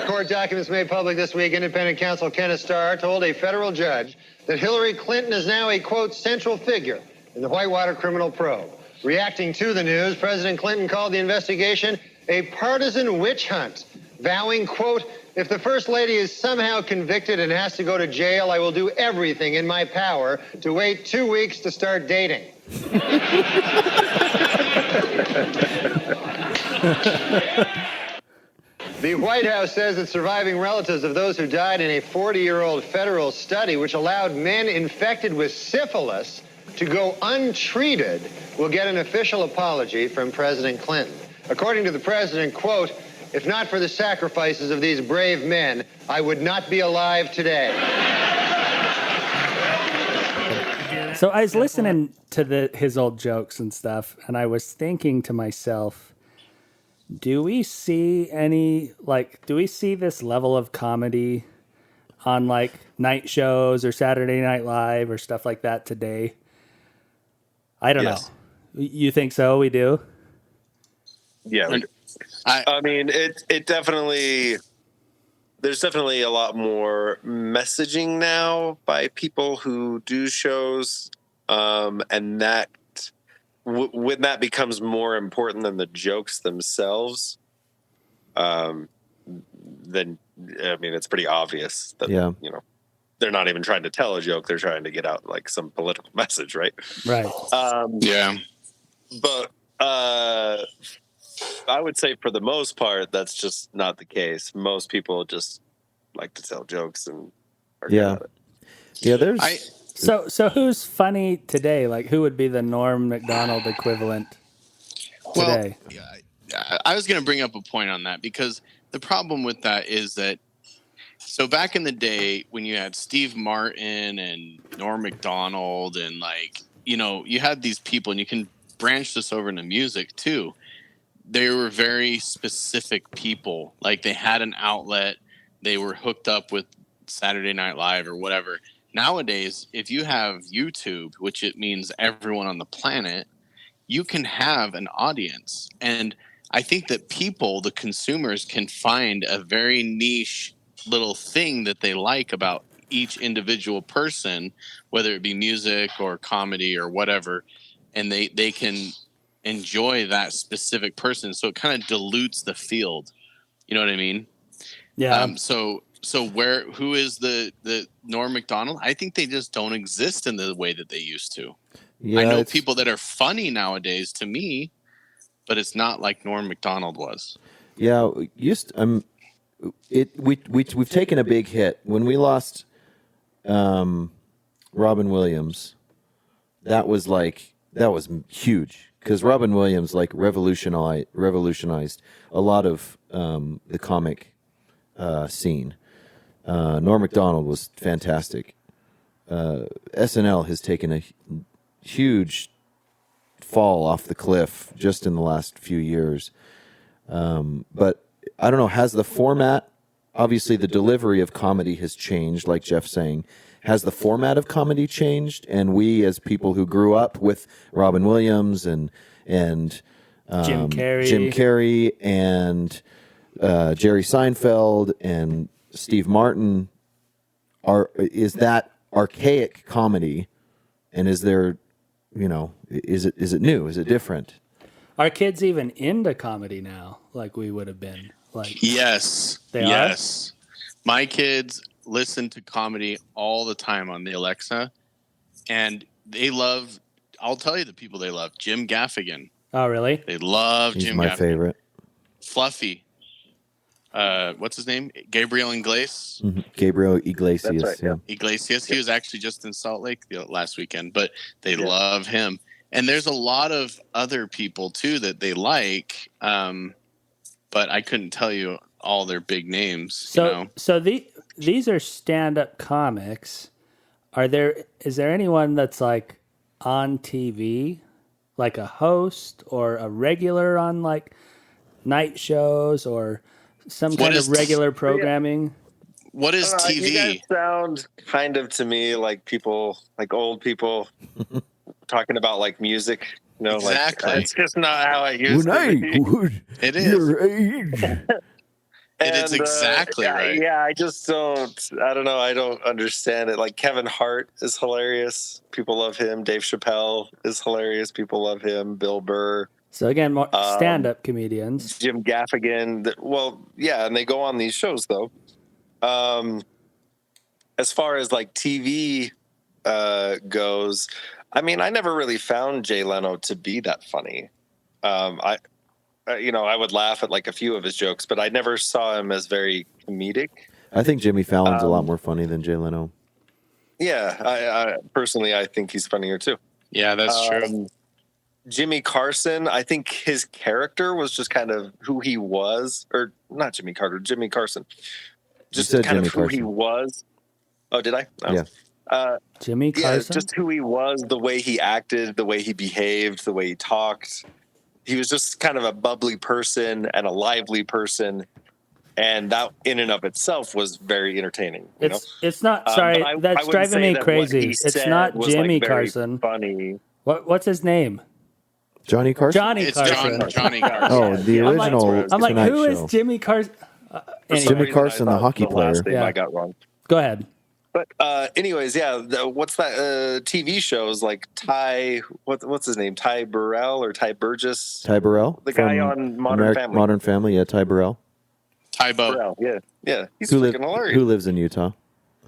Court documents made public this week, independent counsel Kenneth Starr told a federal judge that Hillary Clinton is now a, quote, central figure in the Whitewater criminal probe. Reacting to the news, President Clinton called the investigation a partisan witch hunt, vowing, quote, if the First Lady is somehow convicted and has to go to jail, I will do everything in my power to wait 2 weeks to start dating. The White House says that surviving relatives of those who died in a 40-year-old federal study which allowed men infected with syphilis to go untreated will get an official apology from President Clinton. According to the president, quote, if not for the sacrifices of these brave men, I would not be alive today. So I was listening to his old jokes and stuff, and I was thinking to myself, do we see this level of comedy on like night shows or Saturday Night Live or stuff like that today? I don't know. You think so? We do? Yeah. I mean, it definitely, there's definitely a lot more messaging now by people who do shows. And that, when that becomes more important than the jokes themselves, then, I mean, it's pretty obvious that, you know, they're not even trying to tell a joke. They're trying to get out like some political message. Right. Right. But, I would say for the most part, that's just not the case. Most people just like to tell jokes and are good at it. Yeah, there's... So who's funny today? Like, who would be the Norm Macdonald equivalent today? Well, I was going to bring up a point on that because the problem with that is that, so back in the day when you had Steve Martin and Norm Macdonald and like, you know, you had these people, and you can branch this over into music too. They were very specific people. Like they had an outlet. They were hooked up with Saturday Night Live or whatever. Nowadays, if you have YouTube, which it means everyone on the planet, you can have an audience. And I think that people, the consumers, can find a very niche little thing that they like about each individual person, whether it be music or comedy or whatever, and they can enjoy that specific person. So it kind of dilutes the field. You know what I mean? Yeah. So who is the Norm Macdonald? I think they just don't exist in the way that they used to. Yeah, I know people that are funny nowadays to me, but it's not like Norm Macdonald was. Yeah, we've taken a big hit when we lost Robin Williams. That was huge because Robin Williams like revolutionized a lot of the comic scene. Norm Macdonald was fantastic. SNL has taken a huge fall off the cliff just in the last few years. But I don't know, has the format, obviously the delivery of comedy has changed, like Jeff's saying. Has the format of comedy changed? And we, as people who grew up with Robin Williams and Jim Carrey and Jerry Seinfeld and Steve Martin, is that archaic comedy? And is there, is it new? Is it different? Are kids even into comedy now, like we would have been? Like, yes, yes. My kids listen to comedy all the time on the Alexa, and they love. I'll tell you the people they love: Jim Gaffigan. Oh, really? They love He's Jim. my Gaffigan. favorite. Fluffy. What's his name? Gabriel Iglesias. Mm-hmm. Gabriel Iglesias. That's right, yeah. Iglesias. He was actually just in Salt Lake last weekend, but they love him. And there's a lot of other people too that they like, but I couldn't tell you all their big names. So these are stand-up comics. Is there anyone that's like on TV, like a host or a regular on like night shows or some kind of regular programming? What is TV? You guys sound kind of to me like people, like old people talking about like music. Exactly. Like, it's just not how it used to be. It is. Your age. It is exactly right. Yeah, I don't know. I don't understand it. Like Kevin Hart is hilarious. People love him. Dave Chappelle is hilarious. People love him. Bill Burr. So again, more stand-up comedians. Jim Gaffigan. Well, yeah, and they go on these shows though. As far as like TV goes, I mean, I never really found Jay Leno to be that funny. I would laugh at like a few of his jokes, but I never saw him as very comedic. I think Jimmy Fallon's a lot more funny than Jay Leno. Yeah, I personally, I think he's funnier too. Yeah, that's true. Jimmy Carson, I think his character was just kind of who he was, or not Jimmy Carson. Just kind Jimmy of who Carson. he was. Oh, did I? No. Yeah. Jimmy Carson? Yeah, just who he was, the way he acted, the way he behaved, the way he talked. He was just kind of a bubbly person and a lively person. And that in and of itself was very entertaining. It's not, sorry, that's driving me crazy. It's not Jimmy Carson. Funny. What's his name? Johnny Carson? Johnny Carson. Johnny Carson. Oh, the original I'm like, Tonight who Show. is Jimmy Carson? Jimmy Carson, the hockey player. Last name Yeah. I got wrong. Go ahead. But anyways, yeah, what's that TV shows like Ty? What's his name? Ty Burrell or Ty Burgess? Ty Burrell? The guy from on Modern Family. Modern Family, yeah, Ty Burrell. Tybo. Burrell, yeah. He's Who freaking hilarious. Who lives in Utah?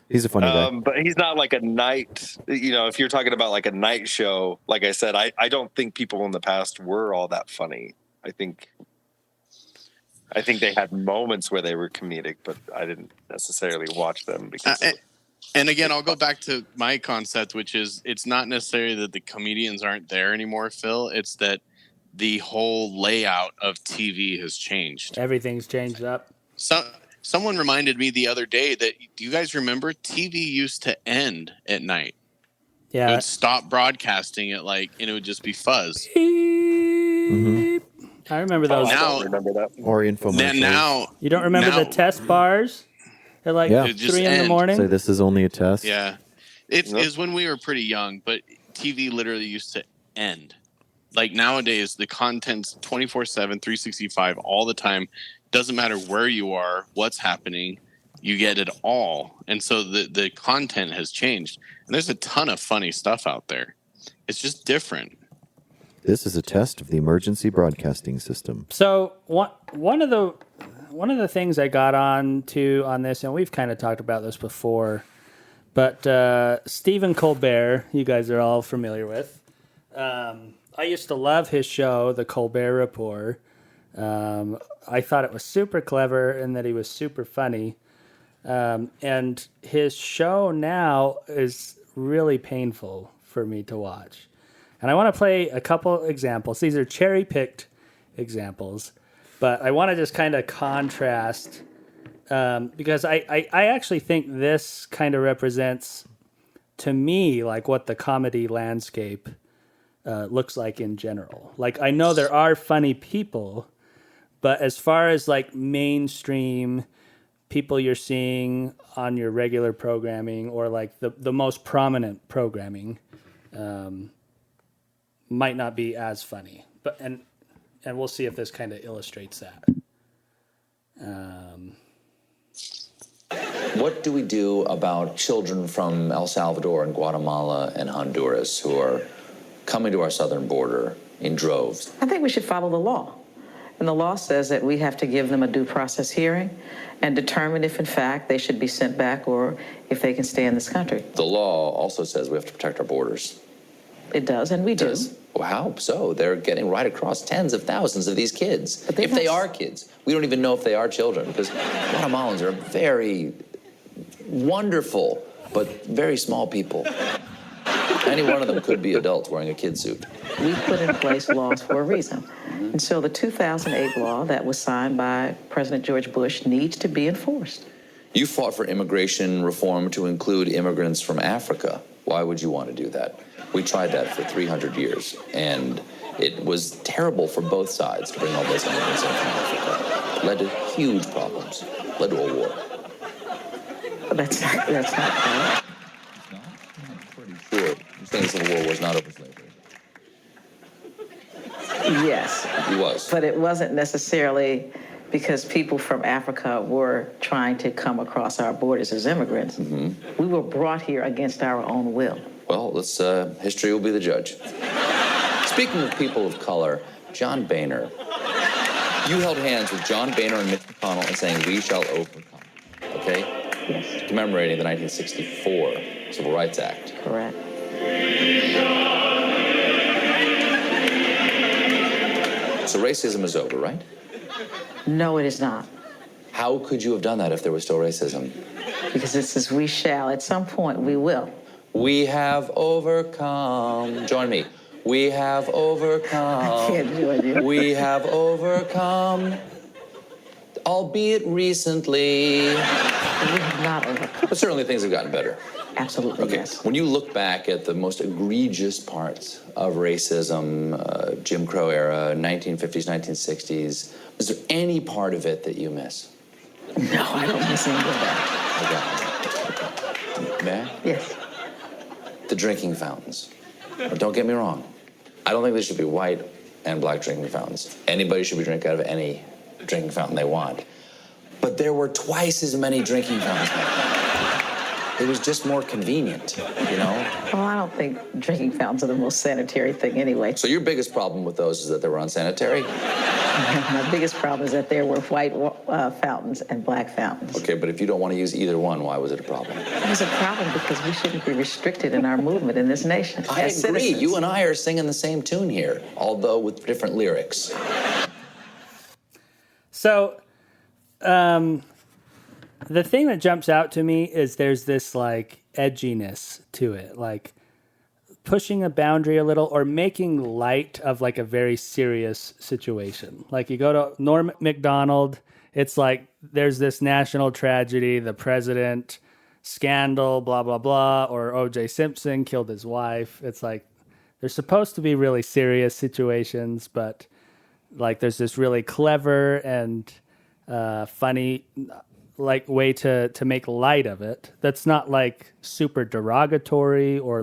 He's a funny guy. But he's not like a night. If you're talking about like a night show, like I said, I don't think people in the past were all that funny. I think they had moments where they were comedic, but I didn't necessarily watch them because. And again, I'll go back to my concept, which is it's not necessarily that the comedians aren't there anymore, Phil. It's that the whole layout of TV has changed. Everything's changed up. Someone reminded me the other day that, do you guys remember TV used to end at night? It Yeah. would stop broadcasting at and it would just be fuzz. I remember those. I don't remember that. Or infomercials. Now, You don't remember the test bars at like Yeah. 3 in the morning? Say this is only a test. yeah, it is when we were pretty young, but TV literally used to end. Like nowadays, the content's 24/7, 365 all the time. Doesn't matter where you are, what's happening, you get it all. And so the content has changed. And there's a ton of funny stuff out there. It's just different. This is a test of the emergency broadcasting system. So one of the things I got on this, and we've kind of talked about this before, but Stephen Colbert, you guys are all familiar with. I used to love his show, The Colbert Report. I thought it was super clever and that he was super funny. And his show now is really painful for me to watch. And I want to play a couple examples. These are cherry-picked examples. But I want to just kind of contrast because I actually think this kind of represents, to me, like what the comedy landscape looks like in general. Like, I know there are funny people, but as far as like mainstream people you're seeing on your regular programming or like the most prominent programming might not be as funny. But and we'll see if this kind of illustrates that. What do we do about children from El Salvador and Guatemala and Honduras who are coming to our southern border in droves? I think we should follow the law. And the law says that we have to give them a due process hearing and determine if, in fact, they should be sent back or if they can stay in this country. The law also says we have to protect our borders. It does, and we do. Well, how so? They're getting right across tens of thousands of these kids. But if they are kids. We don't even know if they are children because Guatemalans are very wonderful, but very small people. Any one of them could be adults wearing a kid suit. We put in place laws for a reason. And so the 2008 law that was signed by President George Bush needs to be enforced. You fought for immigration reform to include immigrants from Africa. Why would you want to do that? We tried that for 300 years, and it was terrible for both sides to bring all those immigrants in from Africa. It led to huge problems, led to a war. That's not correct. I'm pretty sure you're saying the Civil War was not over slavery. Yes. It was. But it wasn't necessarily because people from Africa were trying to come across our borders as immigrants. We were brought here against our own will. Well, history will be the judge. Speaking of people of color, John Boehner. You held hands with John Boehner and Mitch McConnell and saying, "We shall overcome." Okay? Yes. Commemorating the 1964 Civil Rights Act. Correct. So racism is over, right? No, it is not. How could you have done that if there was still racism? Because it says we shall. At some point, we will. We have overcome. Join me. We have overcome. I can't join you. We have overcome, albeit recently. We have not overcome. But certainly things have gotten better. Absolutely, Okay. yes. When you look back at the most egregious parts of racism, Jim Crow era, 1950s, 1960s, is there any part of it that you miss? No, I don't miss any of that. Okay. May I? Yes. The drinking fountains. Now, don't get me wrong. I don't think there should be white and black drinking fountains. Anybody should be drinking out of any drinking fountain they want. But there were twice as many drinking fountains back then. It was just more convenient, you know? Well, I don't think drinking fountains are the most sanitary thing anyway. So your biggest problem with those is that they were unsanitary? My biggest problem is that there were white fountains and black fountains. Okay, but if you don't want to use either one, why was it a problem? It was a problem because we shouldn't be restricted in our movement in this nation. I as agree. citizens. You and I are singing the same tune here, although with different lyrics. So, the thing that jumps out to me is there's this like edginess to it, like pushing a boundary a little or making light of like a very serious situation. Like you go to Norm Macdonald, it's like there's this national tragedy, the president, scandal, blah, blah, blah, or O.J. Simpson killed his wife. It's like there's supposed to be really serious situations, but like there's this really clever and funny like way to make light of it that's not like super derogatory or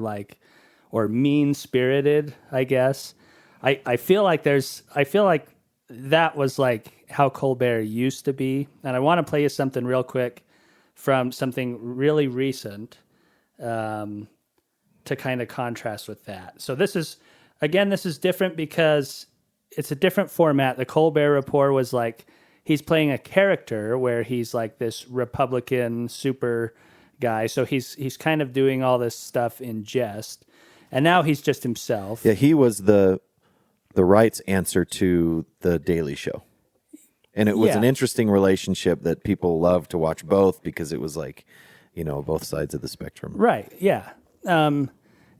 mean spirited, I guess. I feel like that was like how Colbert used to be. And I want to play you something real quick from something really recent to kind of contrast with that. So this is different because it's a different format. The Colbert Report was like, he's playing a character where he's like this Republican super guy. So he's kind of doing all this stuff in jest. And now he's just himself. Yeah, he was the right's answer to The Daily Show. And it was an interesting relationship that people loved to watch both because it was like, you know, both sides of the spectrum. Right, yeah.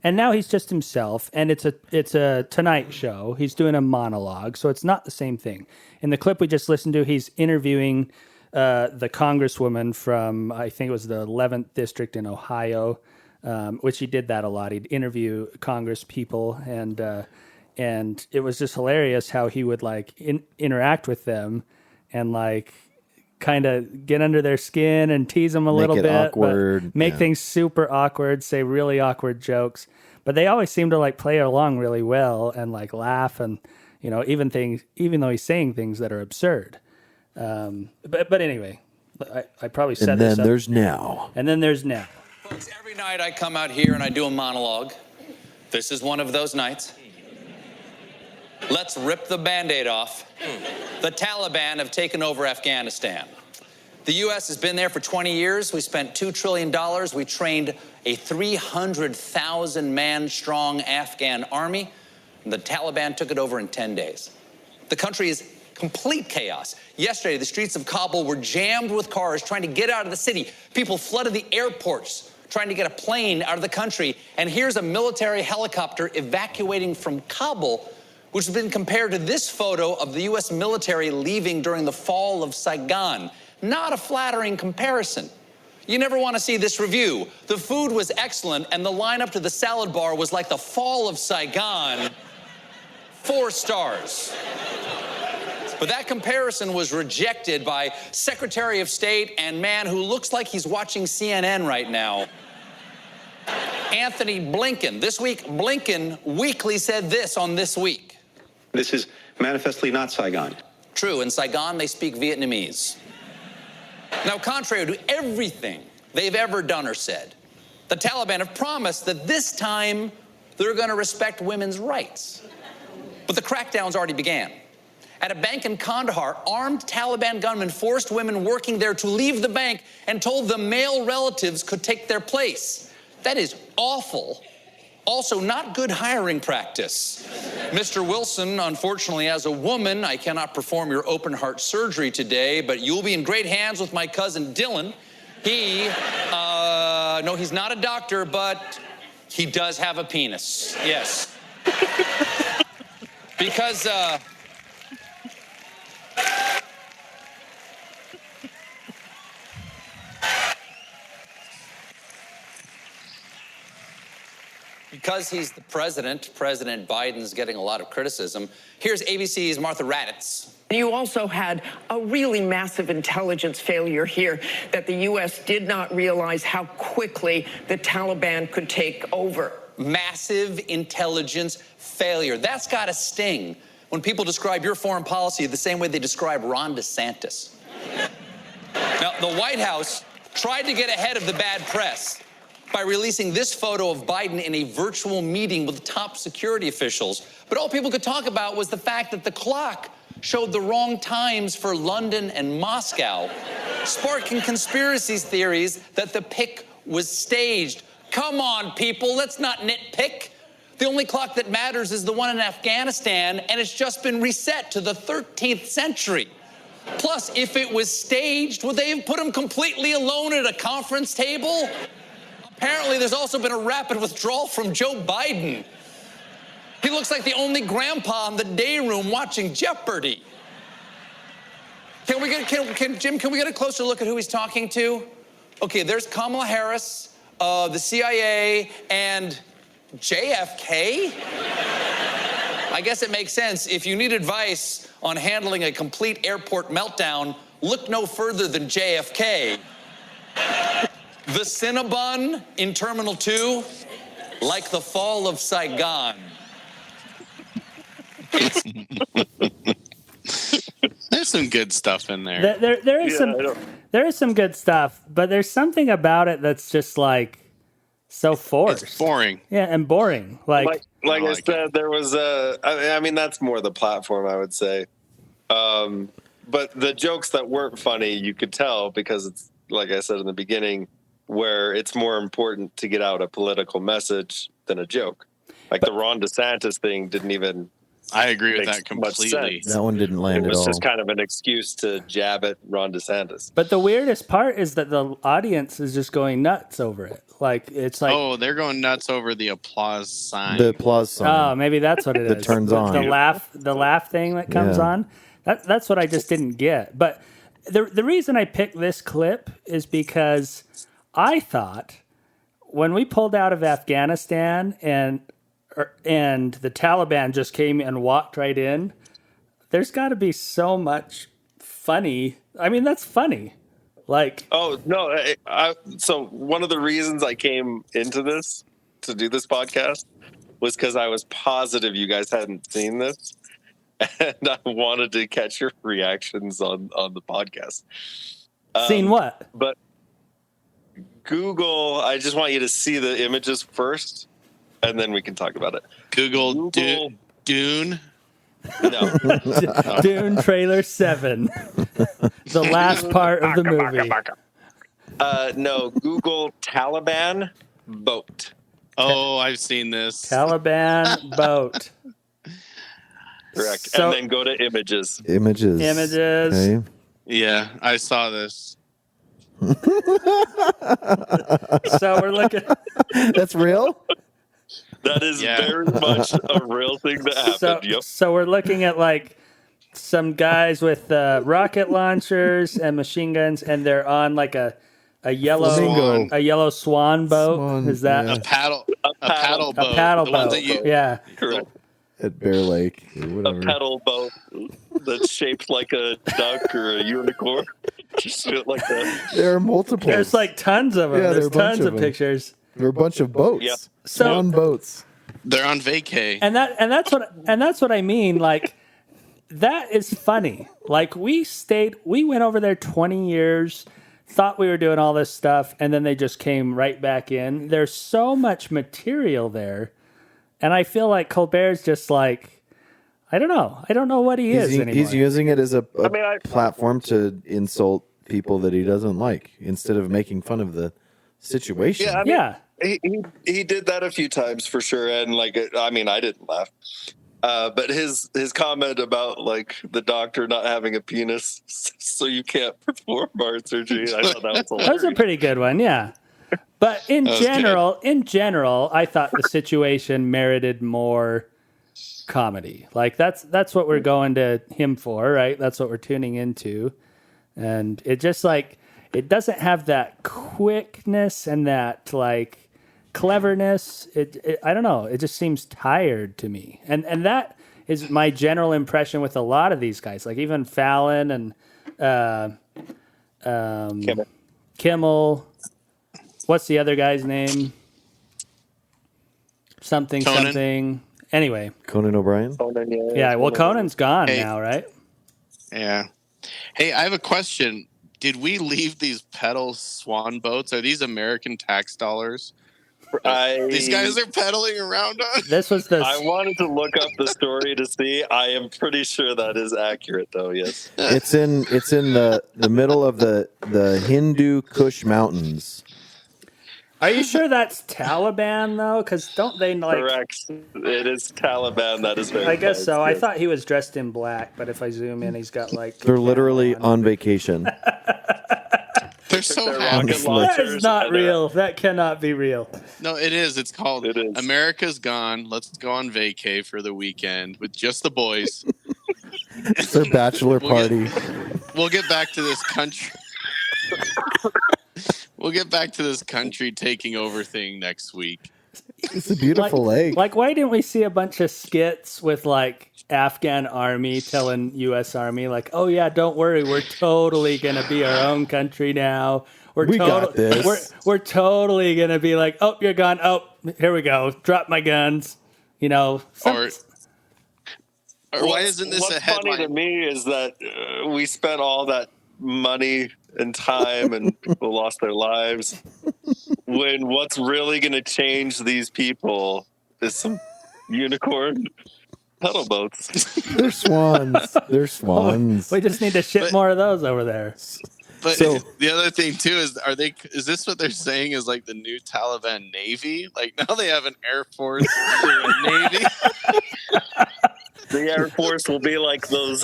And now he's just himself, and it's a Tonight Show. He's doing a monologue, so it's not the same thing. In the clip we just listened to, he's interviewing the congresswoman from, I think it was the 11th district in Ohio, which he did that a lot. He'd interview Congress people, and it was just hilarious how he would like interact with them and like kind of get under their skin and tease them a little bit, awkward, make things super awkward, say really awkward jokes. But they always seem to like play along really well and like laugh and, you know, even though he's saying things that are absurd. But anyway, I probably said and this. Then there's now. And then there's now. Folks, every night I come out here and I do a monologue. This is one of those nights. Let's rip the Band-Aid off. The Taliban have taken over Afghanistan. The U.S. has been there for 20 years. We spent $2 trillion. We trained a 300,000-man strong Afghan army. And the Taliban took it over in 10 days. The country is complete chaos. Yesterday, the streets of Kabul were jammed with cars trying to get out of the city. People flooded the airports, trying to get a plane out of the country. And here's a military helicopter evacuating from Kabul, which has been compared to this photo of the U.S. military leaving during the fall of Saigon. Not a flattering comparison. You never want to see this review. The food was excellent, and the lineup to the salad bar was like the fall of Saigon. 4 stars. But that comparison was rejected by Secretary of State and man who looks like he's watching CNN right now, Anthony Blinken. This week, Blinken weekly said this on This Week. This is manifestly not Saigon. True, in Saigon, they speak Vietnamese. Now, contrary to everything they've ever done or said, the Taliban have promised that this time they're going to respect women's rights. But the crackdowns already began. At a bank in Kandahar, armed Taliban gunmen forced women working there to leave the bank and told them male relatives could take their place. That is awful. Also, not good hiring practice. Mr. Wilson, unfortunately, as a woman, I cannot perform your open heart surgery today, but you'll be in great hands with my cousin Dylan. No, he's not a doctor, but he does have a penis. Yes. Because, Because he's the president, President Biden's getting a lot of criticism. Here's ABC's Martha Raddatz. You also had a really massive intelligence failure here, that the U.S. did not realize how quickly the Taliban could take over. Massive intelligence failure. That's got to sting when people describe your foreign policy the same way they describe Ron DeSantis. Now, the White House tried to get ahead of the bad press by releasing this photo of Biden in a virtual meeting with top security officials. But all people could talk about was the fact that the clock showed the wrong times for London and Moscow, sparking conspiracy theories that the pic was staged. Come on, people, let's not nitpick. The only clock that matters is the one in Afghanistan, and it's just been reset to the 13th century. Plus, if it was staged, would they have put him completely alone at a conference table? Apparently, there's also been a rapid withdrawal from Joe Biden. He looks like the only grandpa in the day room watching Jeopardy. Jim, can we get a closer look at who he's talking to? Okay, there's Kamala Harris, the CIA, and JFK? I guess it makes sense. If you need advice on handling a complete airport meltdown, look no further than JFK. The Cinnabon in Terminal 2, like the fall of Saigon. There's some good stuff in there. There is some good stuff, but there's something about it that's just like so forced. It's boring. Yeah, and boring. Like I said, there was I mean, that's more the platform, I would say. But the jokes that weren't funny, you could tell because it's, like I said in the beginning, where it's more important to get out a political message than a joke. Like the Ron DeSantis thing didn't even. I agree with that completely. That one didn't land at all. It was just kind of an excuse to jab at Ron DeSantis. But the weirdest part is that the audience is just going nuts over it. Like it's like, oh, they're going nuts over the applause sign. The applause sign. Oh, maybe that's what it is. That turns on. The laugh thing that comes on. That's what I just didn't get. But the reason I picked this clip is because I thought when we pulled out of Afghanistan and the Taliban just came and walked right in, there's got to be so much funny. I mean, that's funny. Like, oh no! So one of the reasons I came into this to do this podcast was because I was positive you guys hadn't seen this, and I wanted to catch your reactions on the podcast. Seen what? But Google. I just want you to see the images first, and then we can talk about it. Google. Dune. No. Dune trailer 7. The last part of the movie. No, Google Taliban boat. Oh, I've seen this. Taliban boat. Correct. So, and then go to images. Images. Okay. Yeah, I saw this. So we're looking. That's real? That is very much a real thing that happened. So we're looking at like some guys with rocket launchers and machine guns, and they're on like a yellow swan boat. Is that a paddle boat? A paddle The ones boat. that you, Yeah. Correct. At Bear Lake or whatever. A pedal boat that's shaped like a duck or a unicorn. Just like that. There are multiple. There's like tons of them. Yeah, There's there are a bunch tons of of them. pictures. There are a bunch of boats. Yep. Swan boats. They're on vacay. And that's what I mean. Like, that is funny. Like, we went over there 20 years, thought we were doing all this stuff, and then they just came right back in. There's so much material there. And I feel like Colbert's just like, I don't know. I don't know what he is anymore. He's using it as a platform to insult people that he doesn't like instead of making fun of the situation. Yeah, he did that a few times for sure, and like, I mean, I didn't laugh. But his comment about like the doctor not having a penis, so you can't perform heart surgery, I thought that was hilarious. That was a pretty good one, yeah. But in general, I thought the situation merited more comedy. Like that's what we're going to him for, right? That's what we're tuning into. And it just like it doesn't have that quickness and that like cleverness. It I don't know. It just seems tired to me. And that is my general impression with a lot of these guys. Like even Fallon and Kimmel. What's the other guy's name? Something. Anyway. Conan O'Brien? Yeah, well, Conan's gone now, right? Yeah. Hey, I have a question. Did we leave these pedal swan boats? Are these American tax dollars? These guys are pedaling around on. This was the. I wanted to look up the story to see. I am pretty sure that is accurate, though. Yes, it's in the middle of the Hindu Kush Mountains. Are you sure that's Taliban though? Because don't they like? Correct. It is Taliban. That is very. I guess so. I thought he was dressed in black, but if I zoom in, he's got like. They're literally on vacation. They're so happy. That is not real. That cannot be real. No, it is. It's called America's Gone. Let's go on vacay for the weekend with just the boys. It's their bachelor party. We'll get back to this country. We'll get back to this country taking over thing next week. It's a beautiful lake. Like, why didn't we see a bunch of skits with like Afghan army telling U.S. Army like, "Oh yeah, don't worry, we're totally gonna be our own country now. We got this. We're totally gonna be like, oh, you're gone. Oh, here we go. Drop my guns. You know." Or why isn't this a headline? What's funny to me is that we spent all that money and time and people lost their lives when what's really going to change these people is some unicorn pedal boats. They're swans. They're swans. We just need to ship more of those over there. But the other thing too is this what they're saying is like the new Taliban Navy? Like now they have an Air Force and a Navy. The Air Force will be like those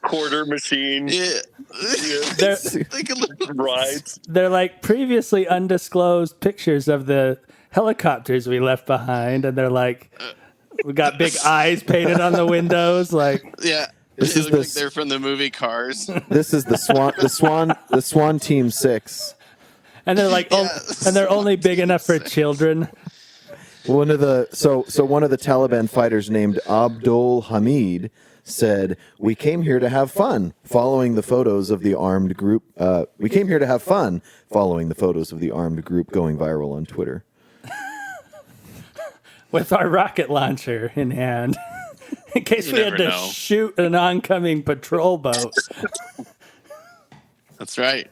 quarter machines. Yeah. Rides. They're like previously undisclosed pictures of the helicopters we left behind, and they're like, we got big eyes painted on the windows, like This is like they're from the movie Cars. This is the Swan Team 6, and they're like, and they're only big enough for children. One of the Taliban fighters named Abdul Hamid said, "We came here to have fun." Following the photos of the armed group, we came here to have fun. Following the photos of the armed group going viral on Twitter, with our rocket launcher in hand, in case we had to shoot an oncoming patrol boat. That's right.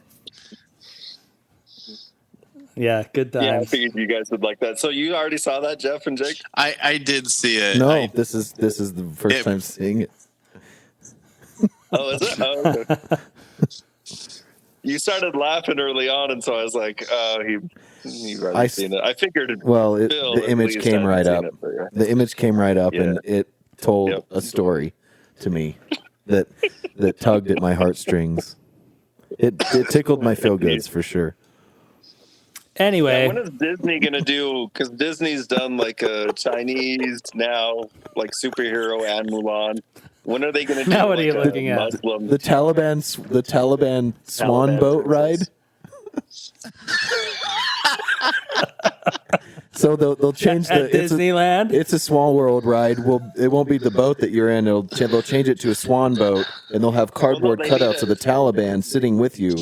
Yeah, good times. Yeah, I figured you guys would like that. So you already saw that, Jeff and Jake? I did see it. No, this is the first time seeing it. Oh, is it? Oh, okay. You started laughing early on, and so I was like, "Oh, you've already seen it." I figured. Well, the image came right up. The image came right up, and it told a story to me that tugged at my heartstrings. It tickled my feel goods for sure. Anyway, when is Disney gonna do? Because Disney's done like a Chinese now, like superhero and Mulan. When are they gonna do? Now what are you like, looking a at? Muslim The Taliban swan Taliban boat princess. ride. So they'll change at Disneyland. It's a Swan World ride. It won't be the boat that you're in. They'll change it to a swan boat, and they'll have cardboard they cutouts need of the Taliban sitting with you,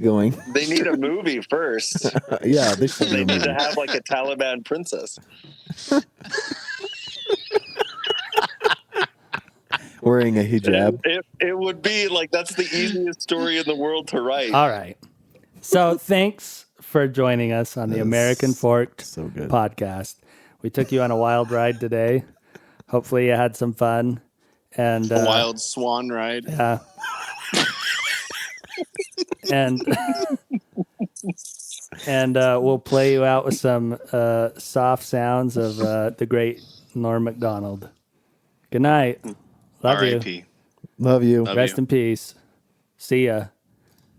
going. They need a movie first. Yeah, they should do They a need movie. to have like a Taliban princess. Wearing a hijab. It would be like that's the easiest story in the world to write. All right. So thanks for joining us on the American Forked good. podcast. We took you on a wild ride today. Hopefully you had some fun. And A wild swan ride. Yeah. and we'll play you out with some soft sounds of the great Norm Macdonald. Good night. Love you. R.I.P. Love you. Rest in peace. See ya.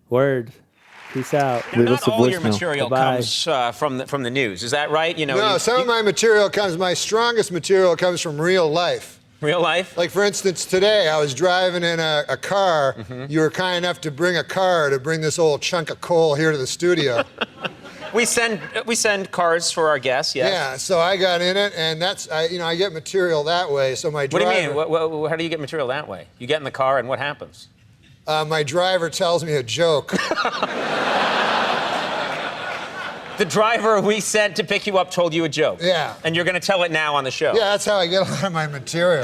Word. Peace out. Not all your material Bye-bye. comes from the news. Is that right? No, some of my material my strongest material comes from real life. Real life? Like, for instance, today I was driving in a car. You were kind enough to bring a car to bring this old chunk of coal here to the studio. We send cars for our guests, yes. Yeah, so I got in it, and I get material that way. So my driver. What do you mean? How do you get material that way? You get in the car, and what happens? My driver tells me a joke. The driver we sent to pick you up told you a joke. Yeah. And you're going to tell it now on the show. Yeah, that's how I get a lot of my material.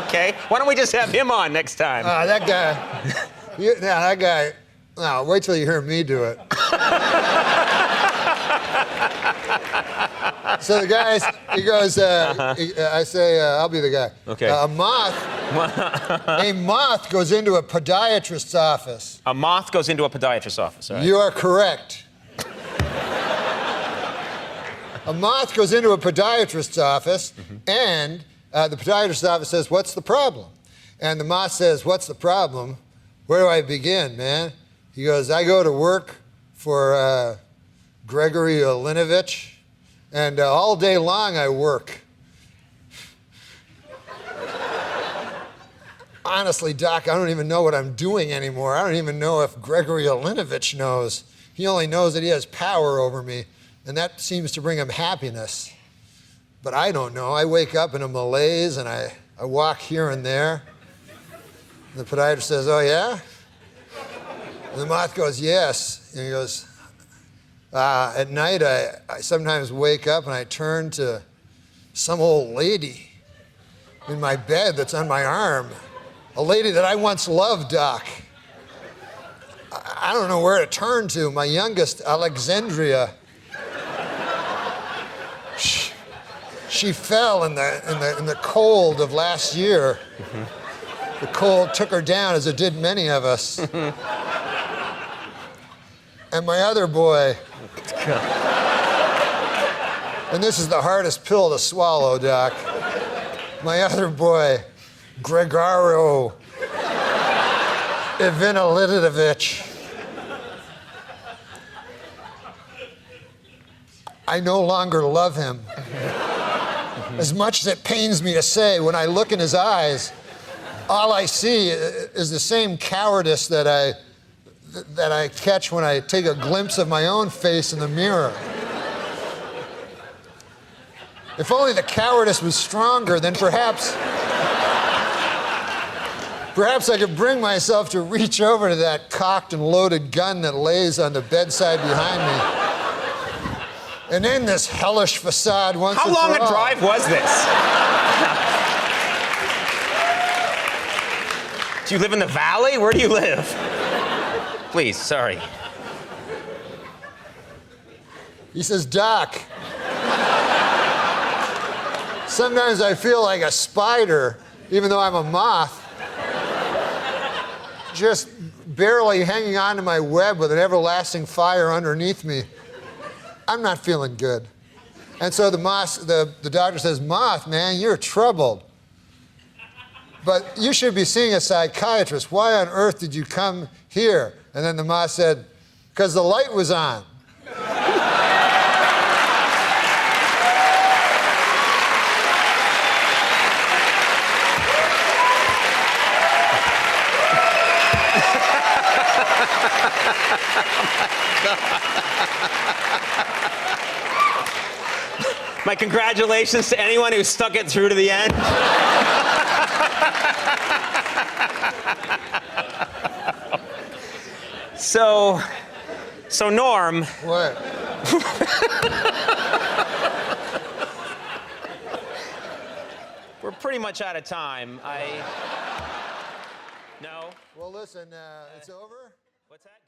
Okay. Why don't we just have him on next time? That guy. No, wait till you hear me do it. So the guy, he goes, I say, I'll be the guy. Okay. A moth goes into a podiatrist's office. A moth goes into a podiatrist's office, all right. You are correct. A moth goes into a podiatrist's office, and the podiatrist's office says, "What's the problem?" And the moth says, "What's the problem? Where do I begin, man?" He goes, "I go to work for Gregory Olinovich, and all day long I work." Honestly, Doc, I don't even know what I'm doing anymore. I don't even know if Gregory Olinovich knows. He only knows that he has power over me, and that seems to bring him happiness. But I don't know. I wake up in a malaise, and I walk here and there. And the podiatrist says, "Oh, yeah?" And the moth goes, "Yes." And he goes, "At night, I sometimes wake up, and I turn to some old lady in my bed that's on my arm. A lady that I once loved, Doc. I don't know where to turn to. My youngest, Alexandria, she fell in the cold of last year. The cold took her down, as it did many of us. And my other boy, and this is the hardest pill to swallow, Doc. My other boy, Gregorio Ivanilidovich. I no longer love him. As much as it pains me to say, when I look in his eyes, all I see is the same cowardice that I catch when I take a glimpse of my own face in the mirror. If only the cowardice was stronger, then perhaps I could bring myself to reach over to that cocked and loaded gun that lays on the bedside behind me and end this hellish facade once and for all. How long a drive was this? Do you live in the valley? Where do you live? Please, sorry. He says, "Doc, sometimes I feel like a spider, even though I'm a moth, just barely hanging on to my web with an everlasting fire underneath me. I'm not feeling good." And so the doctor says, "Moth, man, you're troubled. But you should be seeing a psychiatrist. Why on earth did you come Here. And then the ma said, because the light was on. My congratulations to anyone who stuck it through to the end. So Norm. What? We're pretty much out of time. No. Well, listen, it's over. What's that?